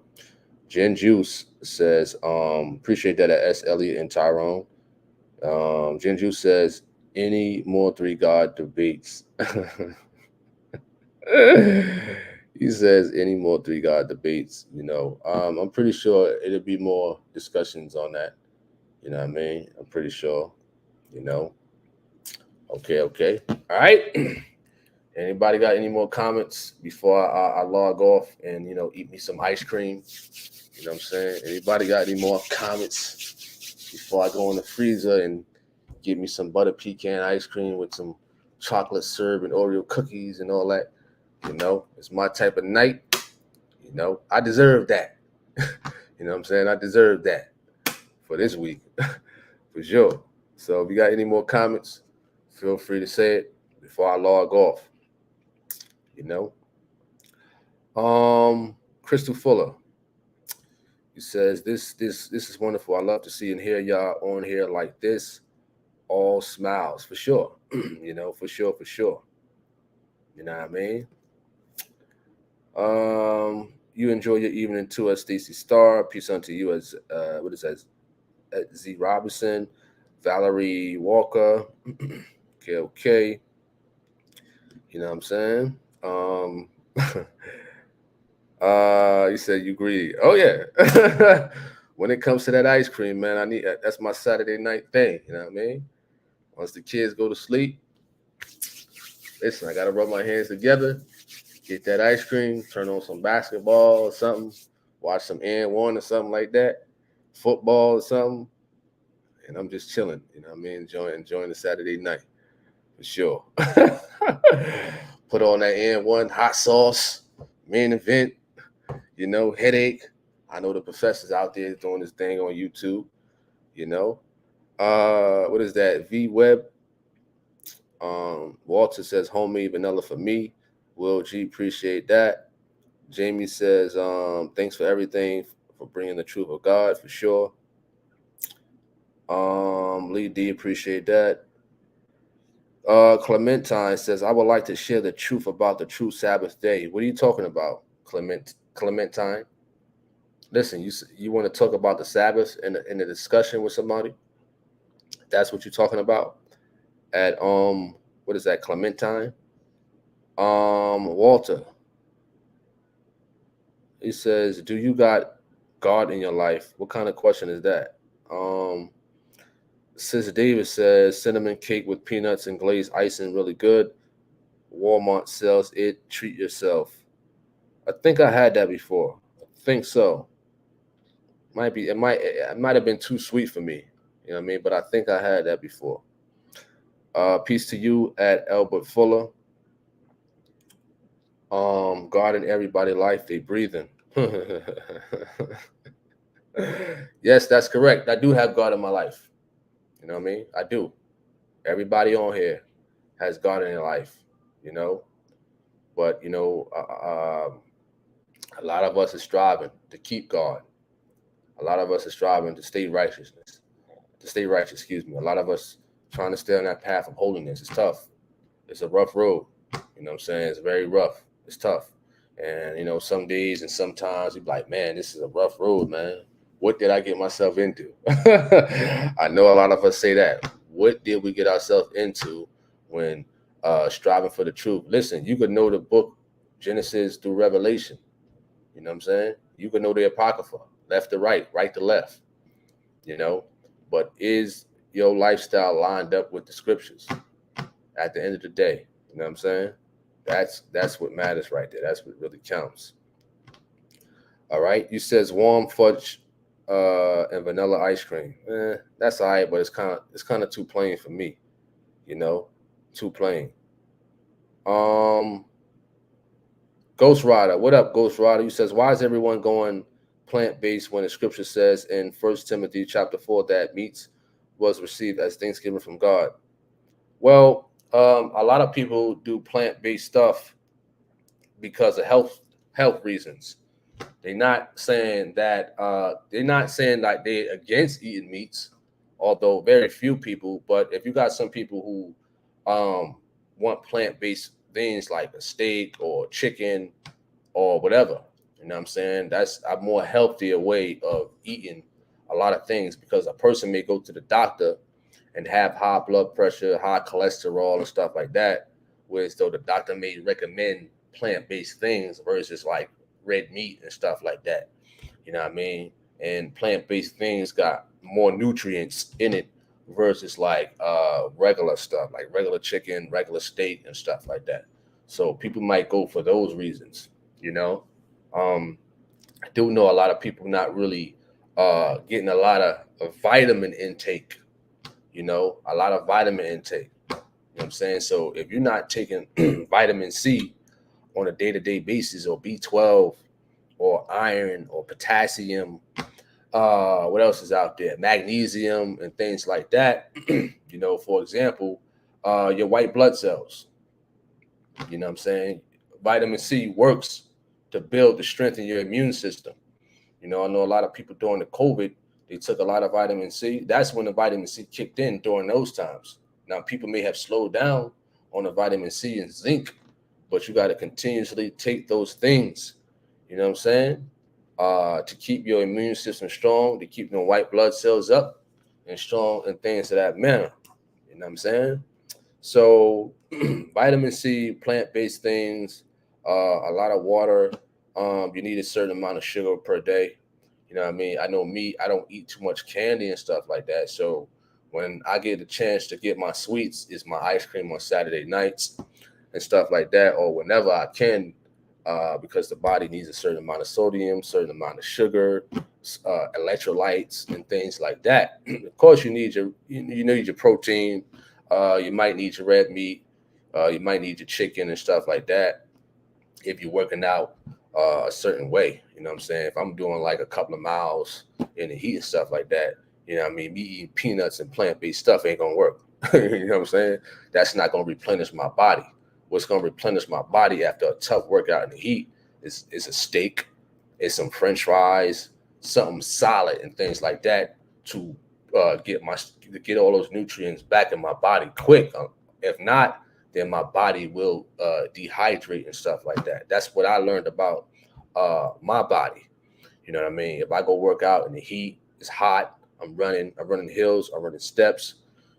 Jen Juice says, appreciate that at S. Elliott and Tyrone. Jen Juice says, any more three God debates? He says, any more three God debates? I'm pretty sure it'll be more discussions on that. You know what I mean? I'm pretty sure, you know. Okay. All right. Anybody got any more comments before I log off and eat me some ice cream? You know what I'm saying? Anybody got any more comments before I go in the freezer and get me some butter pecan ice cream with some chocolate syrup and Oreo cookies and all that? It's my type of night. I deserve that. You know what I'm saying? I deserve that for this week, for sure. So if you got any more comments, feel free to say it before I log off. Crystal Fuller. He says this is wonderful. I love to see and hear y'all on here like this. All smiles for sure. For sure. You know what I mean? You enjoy your evening too, as Stacy Star. Peace unto you as what it says. Z Robinson, Valerie Walker, okay. You know what I'm saying? You said you greedy. Oh yeah. When it comes to that ice cream, man, I need that's my Saturday night thing. You know what I mean? Once the kids go to sleep, listen, I gotta rub my hands together, get that ice cream, turn on some basketball or something, watch some N1 or something like that, football or something, and I'm just chilling. You know what I mean? Enjoying the Saturday night for sure. Put on that N1 hot sauce, main event. Headache. I know the professors out there doing this thing on YouTube. You know, what is that? V Web. Walter says homemade vanilla for me. Will G appreciate that. Jamie says thanks for everything for bringing the truth of God for sure. Lee D appreciate that. Clementine says I would like to share the truth about the true Sabbath day. What are you talking about, Clementine? Listen, you want to talk about the Sabbath in a discussion with somebody? That's what you're talking about at what is that, Clementine? Walter, he says, do you got God in your life? What kind of question is that? Sis Davis says cinnamon cake with peanuts and glazed icing, really good. Walmart sells it. Treat yourself. I think I had that before. I think so. It might have been too sweet for me. You know what I mean? But I think I had that before. Peace to you at Albert Fuller. God in everybody life they breathing. Yes, that's correct. I do have God in my life. You know what I mean? I do. Everybody on here has God in their life. You know, but a lot of us are striving to keep God. A lot of us are striving to stay righteousness, to stay righteous. Excuse me. A lot of us trying to stay on that path of holiness. It's tough. It's a rough road. You know what I'm saying? It's very rough. It's tough. And some days and sometimes you be like, man, this is a rough road, man. What did I get myself into? I know a lot of us say that. What did we get ourselves into when striving for the truth? Listen, you could know the book Genesis through Revelation. You know what I'm saying? You could know the Apocrypha, left to right to left, you know. But is your lifestyle lined up with the scriptures at the end of the day? You know what I'm saying? That's what matters right there. That's what really counts. All right. You says warm fudge and vanilla ice cream. That's all right, but it's kind of too plain for me. You know, too plain. Um, Ghost Rider, what up, Ghost Rider? You says why is everyone going plant based when the scripture says in 1 Timothy chapter 4 that meats was received as thanksgiving from God? Well, a lot of people do plant based stuff because of health reasons. They're not saying that they're against eating meats, although very few people. But if you got some people who want plant based things like a steak or chicken or whatever, you know what I'm saying? That's a more healthier way of eating a lot of things because a person may go to the doctor and have high blood pressure, high cholesterol, and stuff like that. Whereas though the doctor may recommend plant-based things versus like red meat and stuff like that. You know what I mean? And plant-based things got more nutrients in it versus like regular stuff, like regular chicken, regular steak, and stuff like that. So people might go for those reasons. You know, um, I do know a lot of people not really getting a lot of vitamin intake, a lot of vitamin intake. You know what I'm saying? So if you're not taking vitamin C on a day-to-day basis or B12 or iron or potassium, what else is out there? Magnesium and things like that. For example, your white blood cells. You know what I'm saying? Vitamin C works to build, to strengthen your immune system. I know a lot of people during the COVID, they took a lot of vitamin C. That's when the vitamin C kicked in during those times. Now, people may have slowed down on the vitamin C and zinc, but you got to continuously take those things. You know what I'm saying? to keep your immune system strong, to keep the white blood cells up and strong and things of that manner. You know what I'm saying? So vitamin C, plant-based things, a lot of water. You need a certain amount of sugar per day. You know what I mean? I know me, I don't eat too much candy and stuff like that. So when I get the chance to get my sweets, it's my ice cream on Saturday nights and stuff like that, or whenever I can, because the body needs a certain amount of sodium, certain amount of sugar, electrolytes, and things like that. Of course, you need your protein. You might need your red meat. You might need your chicken and stuff like that if you're working out a certain way. You know what I'm saying? If I'm doing like a couple of miles in the heat and stuff like that, you know what I mean? Me eating peanuts and plant-based stuff ain't gonna work. You know what I'm saying? That's not gonna replenish my body. What's gonna replenish my body after a tough workout in the heat is a steak, is some French fries, something solid and things like that to get all those nutrients back in my body quick. If not, then my body will dehydrate and stuff like that. That's what I learned about my body. You know what I mean? If I go work out in the heat, it's hot. I'm running hills, I'm running steps,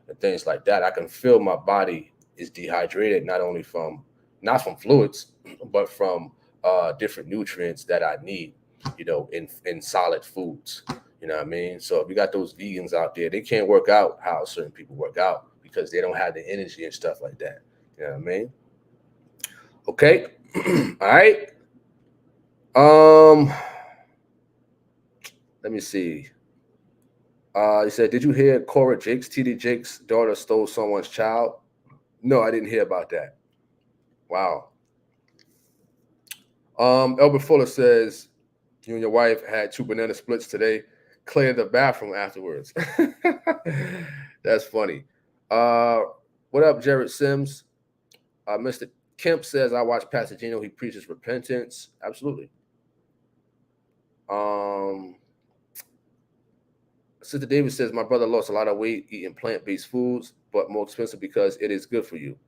and things like that. I can feel my body is dehydrated, not from fluids, but from different nutrients that I need. You know, in solid foods. You know what I mean? So if you got those vegans out there, they can't work out how certain people work out because they don't have the energy and stuff like that. You know what I mean? Okay. All right. Let me see. He said, "Did you hear Cora Jakes, TD Jakes' daughter stole someone's child?" No, I didn't hear about that. Wow. Elbert Fuller says, "You and your wife had 2 banana splits today. Clear the bathroom afterwards." That's funny. What up, Jared Sims? Mr. Kemp says, "I watch Pastor Gino. He preaches repentance." Absolutely. Sister David says, "My brother lost a lot of weight eating plant-based foods, but more expensive because it is good for you.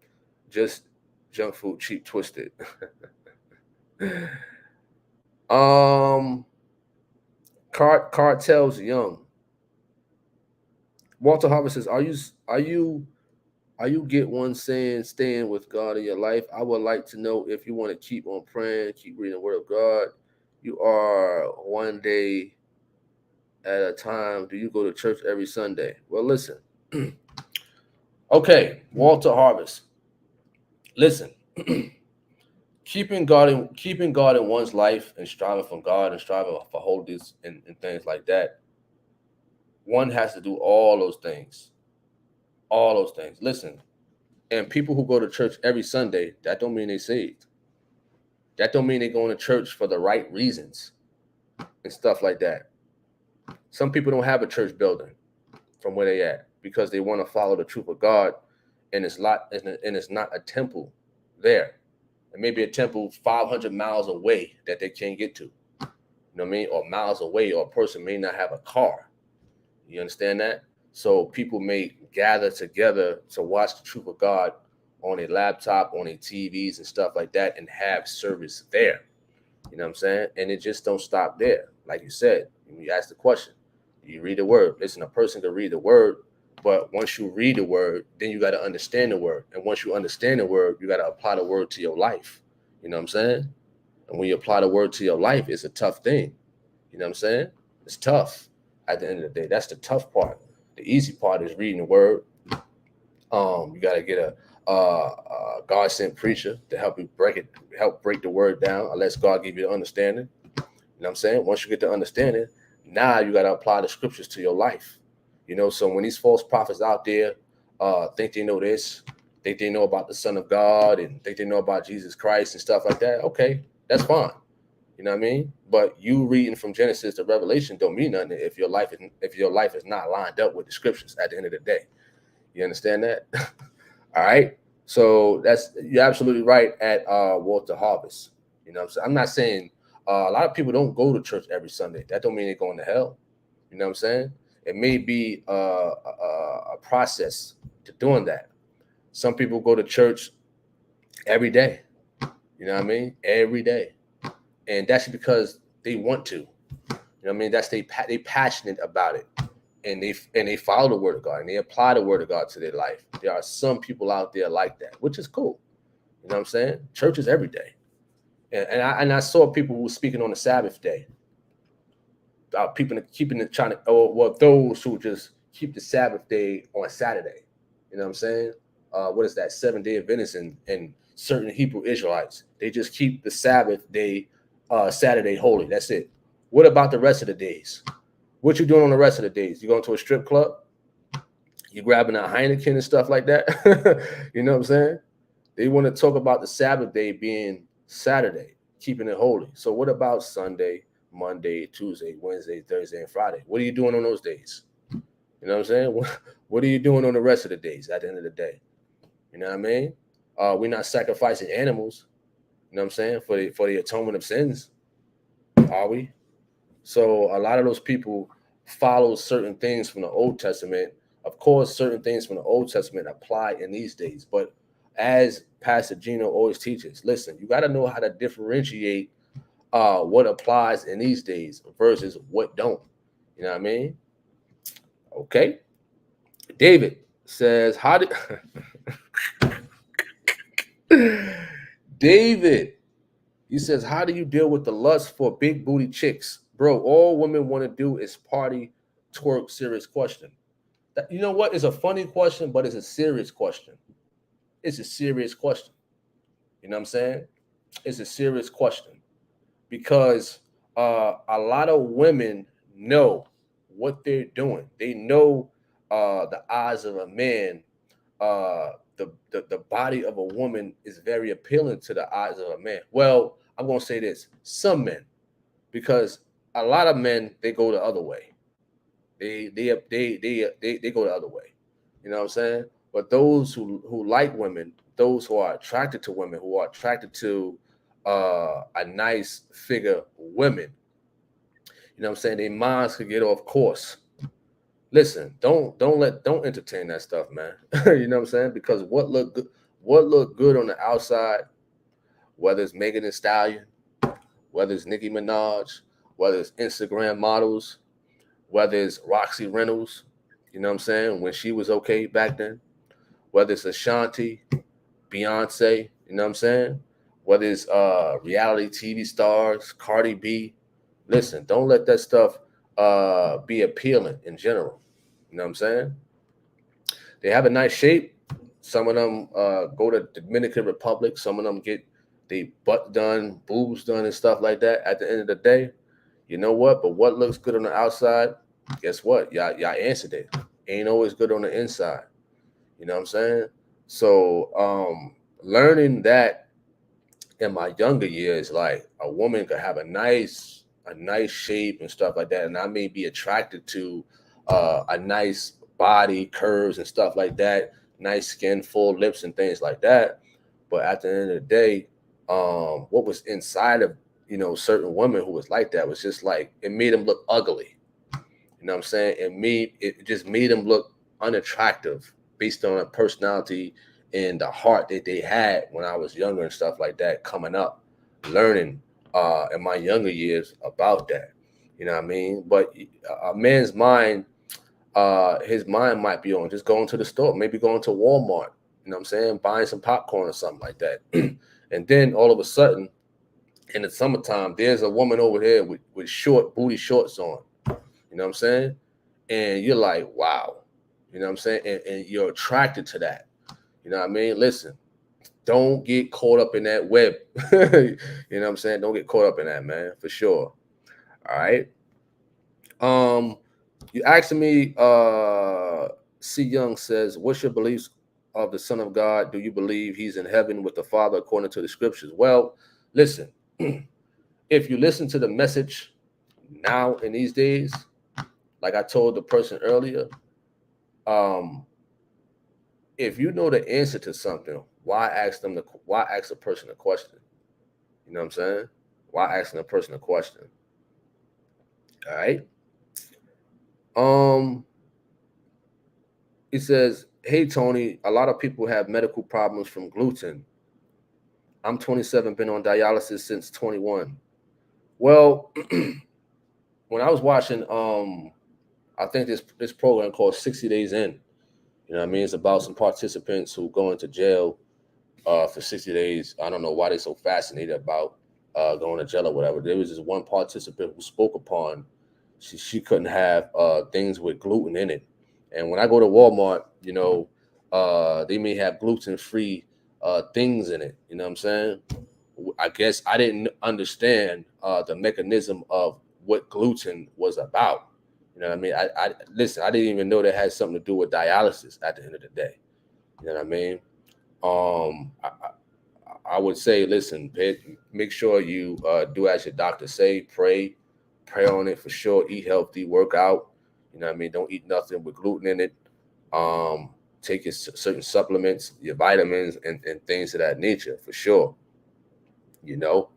Just junk food, cheap, twisted." Cartel's young. Walter Harvin says, are you get one saying staying with God in your life? I would like to know if you want to keep on praying, keep reading the word of God. You are one day at a time. Do you go to church every Sunday? Well, listen. Okay, Walter Harvest. Listen. keeping God in one's life and striving for God and striving for holiness and things like that. One has to do all those things. All those things. Listen, and people who go to church every Sunday, that don't mean they saved. That don't mean they're going to church for the right reasons and stuff like that. Some people don't have a church building from where they at because they want to follow the truth of God, and it's not a temple there. It may be a temple 500 miles away that they can't get to. You know what I mean? Or miles away, or a person may not have a car. You understand that? So people may gather together to watch the truth of God on a laptop, on a TVs and stuff like that, and have service there. You know what I'm saying? And it just don't stop there. Like you said, you ask the question, you read the word. Listen, a person can read the word, but once you read the word, then you got to understand the word. And once you understand the word, you got to apply the word to your life. You know what I'm saying? And when you apply the word to your life, it's a tough thing. You know what I'm saying? It's tough at the end of the day. That's the tough part. The easy part is reading the word. You got to get a God sent preacher to help break the word down, unless God give you the understanding. You know what I'm saying? Once you get the understanding, now you got to apply the scriptures to your life. You know, so when these false prophets out there think they know this, think they know about the Son of God, and think they know about Jesus Christ and stuff like that, okay, that's fine. You know what I mean? But you reading from Genesis to Revelation don't mean nothing if your life is not lined up with the scriptures at the end of the day. You understand that? All right. So you're absolutely right at Walter Harvest. You know what I'm saying? I'm not saying a lot of people don't go to church every Sunday. That don't mean they're going to hell. You know what I'm saying? It may be a process to doing that. Some people go to church every day. You know what I mean? Every day. And that's because they want to. You know what I mean? That's they passionate about it, and they follow the word of God and they apply the word of God to their life. There are some people out there like that, which is cool. You know what I'm saying? Church is every day, and I saw people who were speaking on the Sabbath day. People keeping it trying to, or well, those who just keep the Sabbath day on Saturday. You know what I'm saying? What is that? 7-day Adventists and certain Hebrew Israelites. They just keep the Sabbath day, Saturday holy. That's it. What about the rest of the days? What you doing on the rest of the days? You going to a strip club? You grabbing a Heineken and stuff like that? You know what I'm saying? They want to talk about the Sabbath day being Saturday, keeping it holy. So what about Sunday, Monday, Tuesday, Wednesday, Thursday, and Friday? What are you doing on those days? You know what I'm saying? What are you doing on the rest of the days at the end of the day? You know what I mean? We're not sacrificing animals, you know what I'm saying, for the atonement of sins, are we? So a lot of those people follow certain things from the Old Testament. Of course, certain things from the Old Testament apply in these days. But as Pastor Gino always teaches, listen, you got to know how to differentiate what applies in these days versus what don't. You know what I mean? Okay. David says, how did David, he says, how do you deal with the lust for big booty chicks? Bro, all women want to do is party, twerk. Serious question. You know what? It's a funny question, but it's a serious question. It's a serious question. You know what I'm saying? It's a serious question because a lot of women know what they're doing. They know the eyes of a man, the body of a woman is very appealing to the eyes of a man. Well, I'm gonna say this: some men, because a lot of men they go the other way. They go the other way. You know what I'm saying? But those who like women, those who are attracted to women, who are attracted to a nice figure women, you know what I'm saying? Their minds could get off course. Listen, don't entertain that stuff, man. You know what I'm saying? Because what look good on the outside, whether it's Megan Thee Stallion, whether it's Nicki Minaj, whether it's Instagram models, whether it's Roxy Reynolds, you know what I'm saying, when she was okay back then, whether it's Ashanti, Beyonce, you know what I'm saying, whether it's reality TV stars, Cardi B. Listen, don't let that stuff be appealing in general. You know what I'm saying? They have a nice shape. Some of them go to Dominican Republic. Some of them get the butt done, boobs done, and stuff like that. At the end of the day, you know what? But what looks good on the outside, guess what? Y'all answered it. Ain't always good on the inside. You know what I'm saying? So learning that in my younger years, like a woman could have a nice shape and stuff like that, and I may be attracted to a nice body, curves and stuff like that, nice skin, full lips and things like that. But at the end of the day, what was inside of certain women who was like that was just like it made them look ugly. You know what I'm saying? It just made them look unattractive based on a personality and the heart that they had when I was younger and stuff like that, coming up, learning in my younger years about that. You know what I mean? But a man's mind, his mind might be on just going to the store, maybe going to Walmart, you know what I'm saying, buying some popcorn or something like that. And then all of a sudden, in the summertime, there's a woman over here with short booty shorts on. You know what I'm saying? And you're like, wow. You know what I'm saying? And you're attracted to that. You know what I mean? Listen, don't get caught up in that web. You know what I'm saying? Don't get caught up in that, man, for sure. All right. You asking me, C. Young says, what's your beliefs of the Son of God? Do you believe he's in heaven with the Father according to the scriptures? Well, listen, if you listen to the message now in these days, like I told the person earlier, if you know the answer to something, why ask a person a question? You know what I'm saying? Why asking a person a question? All right. He says, hey Tony, a lot of people have medical problems from gluten. I'm 27, been on dialysis since 21. Well, when I was watching, I think this program called 60 Days In. You know what I mean? It's about some participants who go into jail for 60 days. I don't know why they're so fascinated about going to jail or whatever. There was this one participant who spoke upon she couldn't have things with gluten in it. And when I go to Walmart, they may have gluten-free things in it. You know what I'm saying? I guess I didn't understand the mechanism of what gluten was about. You know what I mean? I listen. I didn't even know that had something to do with dialysis. At the end of the day, you know what I mean? I would say, listen, make sure you do as your doctor say. Pray on it for sure. Eat healthy, work out. You know what I mean? Don't eat nothing with gluten in it. Um, take your certain supplements, your vitamins, and things of that nature for sure. You know,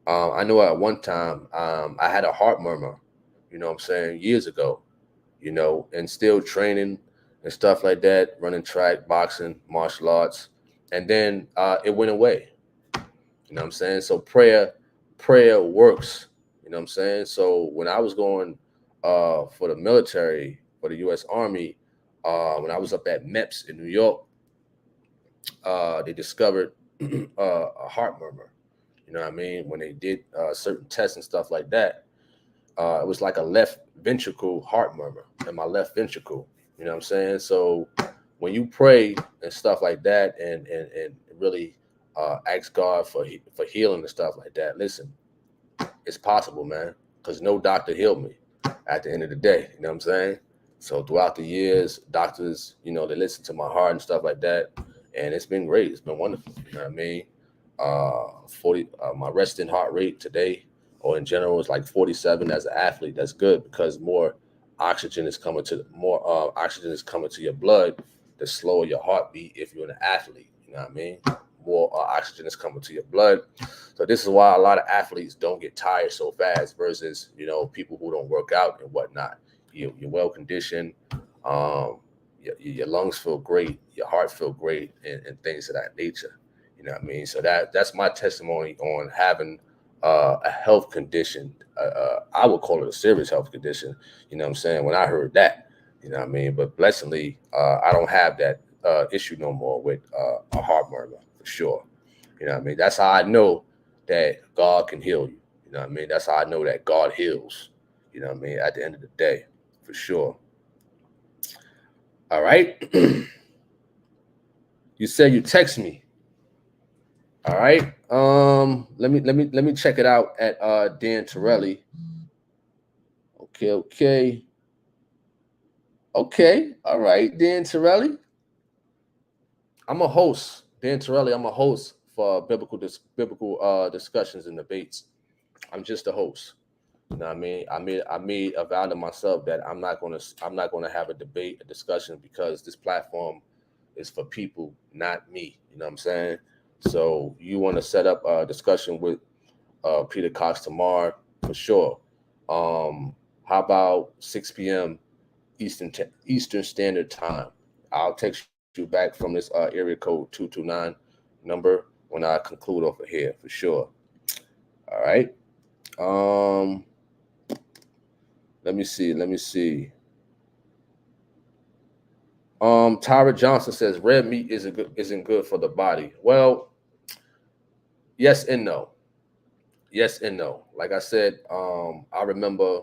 I know at one time I had a heart murmur. You know what I'm saying? Years ago. And still training and stuff like that, running track, boxing, martial arts, and then it went away. You know what I'm saying? So prayer works. You know what I'm saying? So when I was going for the military, for the U.S. Army, when I was up at MEPS in New York, they discovered a heart murmur. You know what I mean? When they did certain tests and stuff like that, it was like a left ventricle heart murmur in my left ventricle. You know what I'm saying? So when you pray and stuff like that, and really ask God for healing and stuff like that, listen, it's possible, man. Because no doctor healed me at the end of the day. You know what I'm saying? So throughout the years, doctors, they listen to my heart and stuff like that, and it's been great. It's been wonderful. You know what I mean? 40, my resting heart rate today, or in general, is like 47 as an athlete. That's good because more oxygen is coming to your blood, the slower your heartbeat if you're an athlete. You know what I mean? More oxygen is coming to your blood. So this is why a lot of athletes don't get tired so fast versus, people who don't work out and whatnot. You're well conditioned. Your lungs feel great. Your heart feel great, and things of that nature. You know what I mean? So that's my testimony on having a health condition. I would call it a serious health condition. You know what I'm saying? When I heard that, you know what I mean? But blessedly, I don't have that issue no more with a heart murmur for sure. You know what I mean? That's how I know that God can heal you. You know what I mean? That's how I know that God heals. You know what I mean? At the end of the day, for sure. All right. You said you text me. All right. Let me check it out at Dan Torelli. Okay. Okay. All right, Dan Torelli. I'm a host. Dan Torelli, I'm a host for biblical discussions and debates. I'm just a host. You know what I mean? I made a vow to myself that I'm not gonna have a discussion because this platform is for people, not me. You know what I'm saying? So you want to set up a discussion with Peter Cox tomorrow for sure. How about 6 p.m. Eastern Standard Time? I'll text you back from this area code 229 number when I conclude over here for sure. All right. Um, let me see. Tyra Johnson says red meat isn't good for the body. Well, yes and no. Yes and no. Like I said, I remember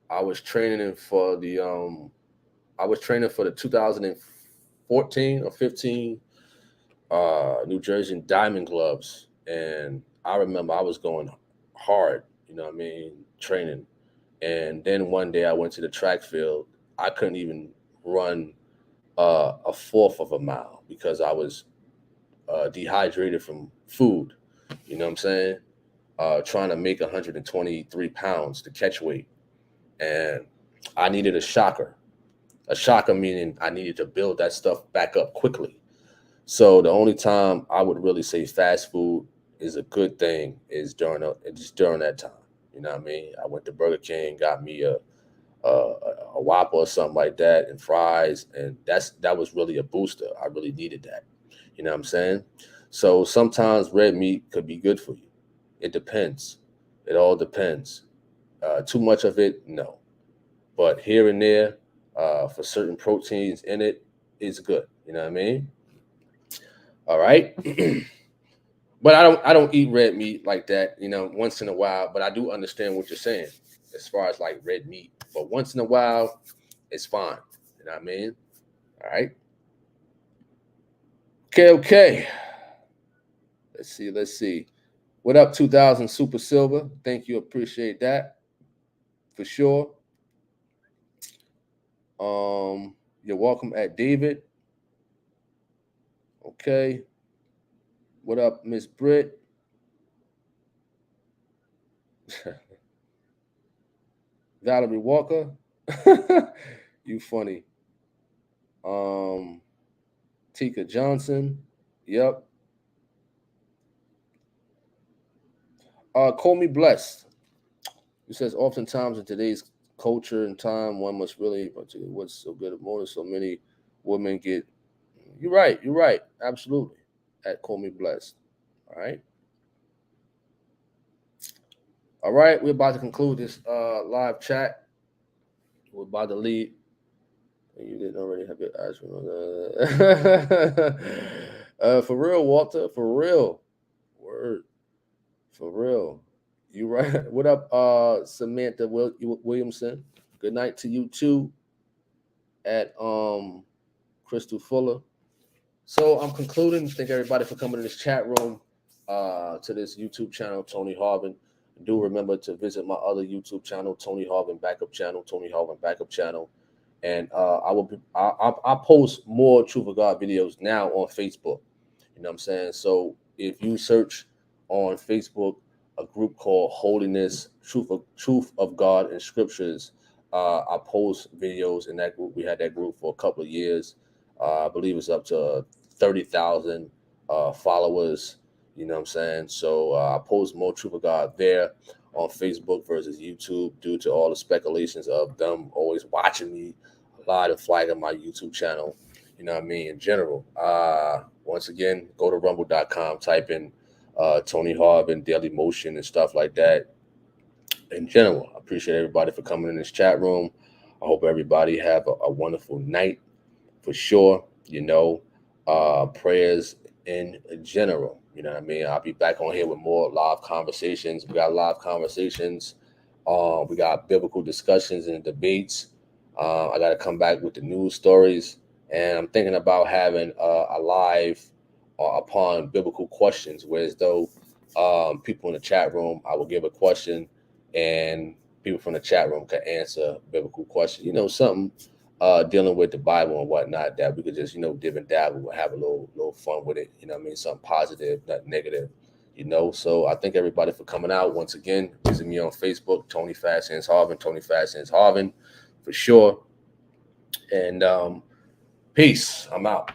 I was training for the 2014 or 15 New Jersey Diamond Gloves, and I remember I was going hard. You know what I mean? Training, and then one day I went to the track field. I couldn't even run a fourth of a mile because I was dehydrated from food. You know what I'm saying? Trying to make 123 pounds to catch weight, and I needed a shocker. A shocker meaning I needed to build that stuff back up quickly. So the only time I would really say fast food is a good thing is just during that time. You know what I mean? I went to Burger King, got me a Whopper or something like that, and fries, and that was really a booster. I really needed that. You know what I'm saying? So sometimes red meat could be good for you. It depends. It all depends. Too much of it, no. But here and there, for certain proteins in it, is good. You know what I mean? All right. But I don't eat red meat like that, once in a while. But I do understand what you're saying as far as like red meat. But once in a while, it's fine. You know what I mean? All right. Okay. Let's see. What up, 2000 Super Silver? Thank you. Appreciate that. For sure. You're welcome at David. Okay. What up, Miss Britt? Valerie Walker. You funny. Tika Johnson. Yep. Call me blessed. It says oftentimes in today's culture and time, one must really what's so good more so many women get. You're right. You're right. Absolutely. At call me blessed. All right. All right. We're about to conclude this live chat. We're about to leave. You didn't already have your eyes for real, Walter. For real. Word. For real. You right. What up, Samantha Williamson? Good night to you too. At Crystal Fuller. So I'm concluding. Thank everybody for coming to this chat room, to this YouTube channel, Tony Harvin. Do remember to visit my other YouTube channel, Tony Harvin Backup Channel, Tony Harvin Backup Channel. And I post more Truth of God videos now on Facebook. You know what I'm saying? So if you search on Facebook a group called Holiness, Truth of God and Scriptures, I post videos in that group. We had that group for a couple of years. I believe it's up to 30,000 followers. You know what I'm saying? So I post more Truth of God there on Facebook versus YouTube due to all the speculations of them always watching me live and flagging my YouTube channel. You know what I mean? In general. Once again, go to rumble.com, type in Tony Harvin, Daily Motion, and stuff like that. In general, I appreciate everybody for coming in this chat room. I hope everybody have a wonderful night for sure. Prayers in general. You know what I mean? I'll be back on here with more live conversations. We got live conversations. We got biblical discussions and debates. I got to come back with the news stories. And I'm thinking about having a live upon biblical questions, whereas though people in the chat room, I will give a question and people from the chat room can answer biblical questions. Something dealing with the Bible and whatnot that we could just, dib and dabble and have a little fun with it. You know what I mean? Something positive, not negative. So I thank everybody for coming out. Once again, visit me on Facebook, Tony Fast Hands Harvin, Tony Fast Hands Harvin, for sure. And peace. I'm out.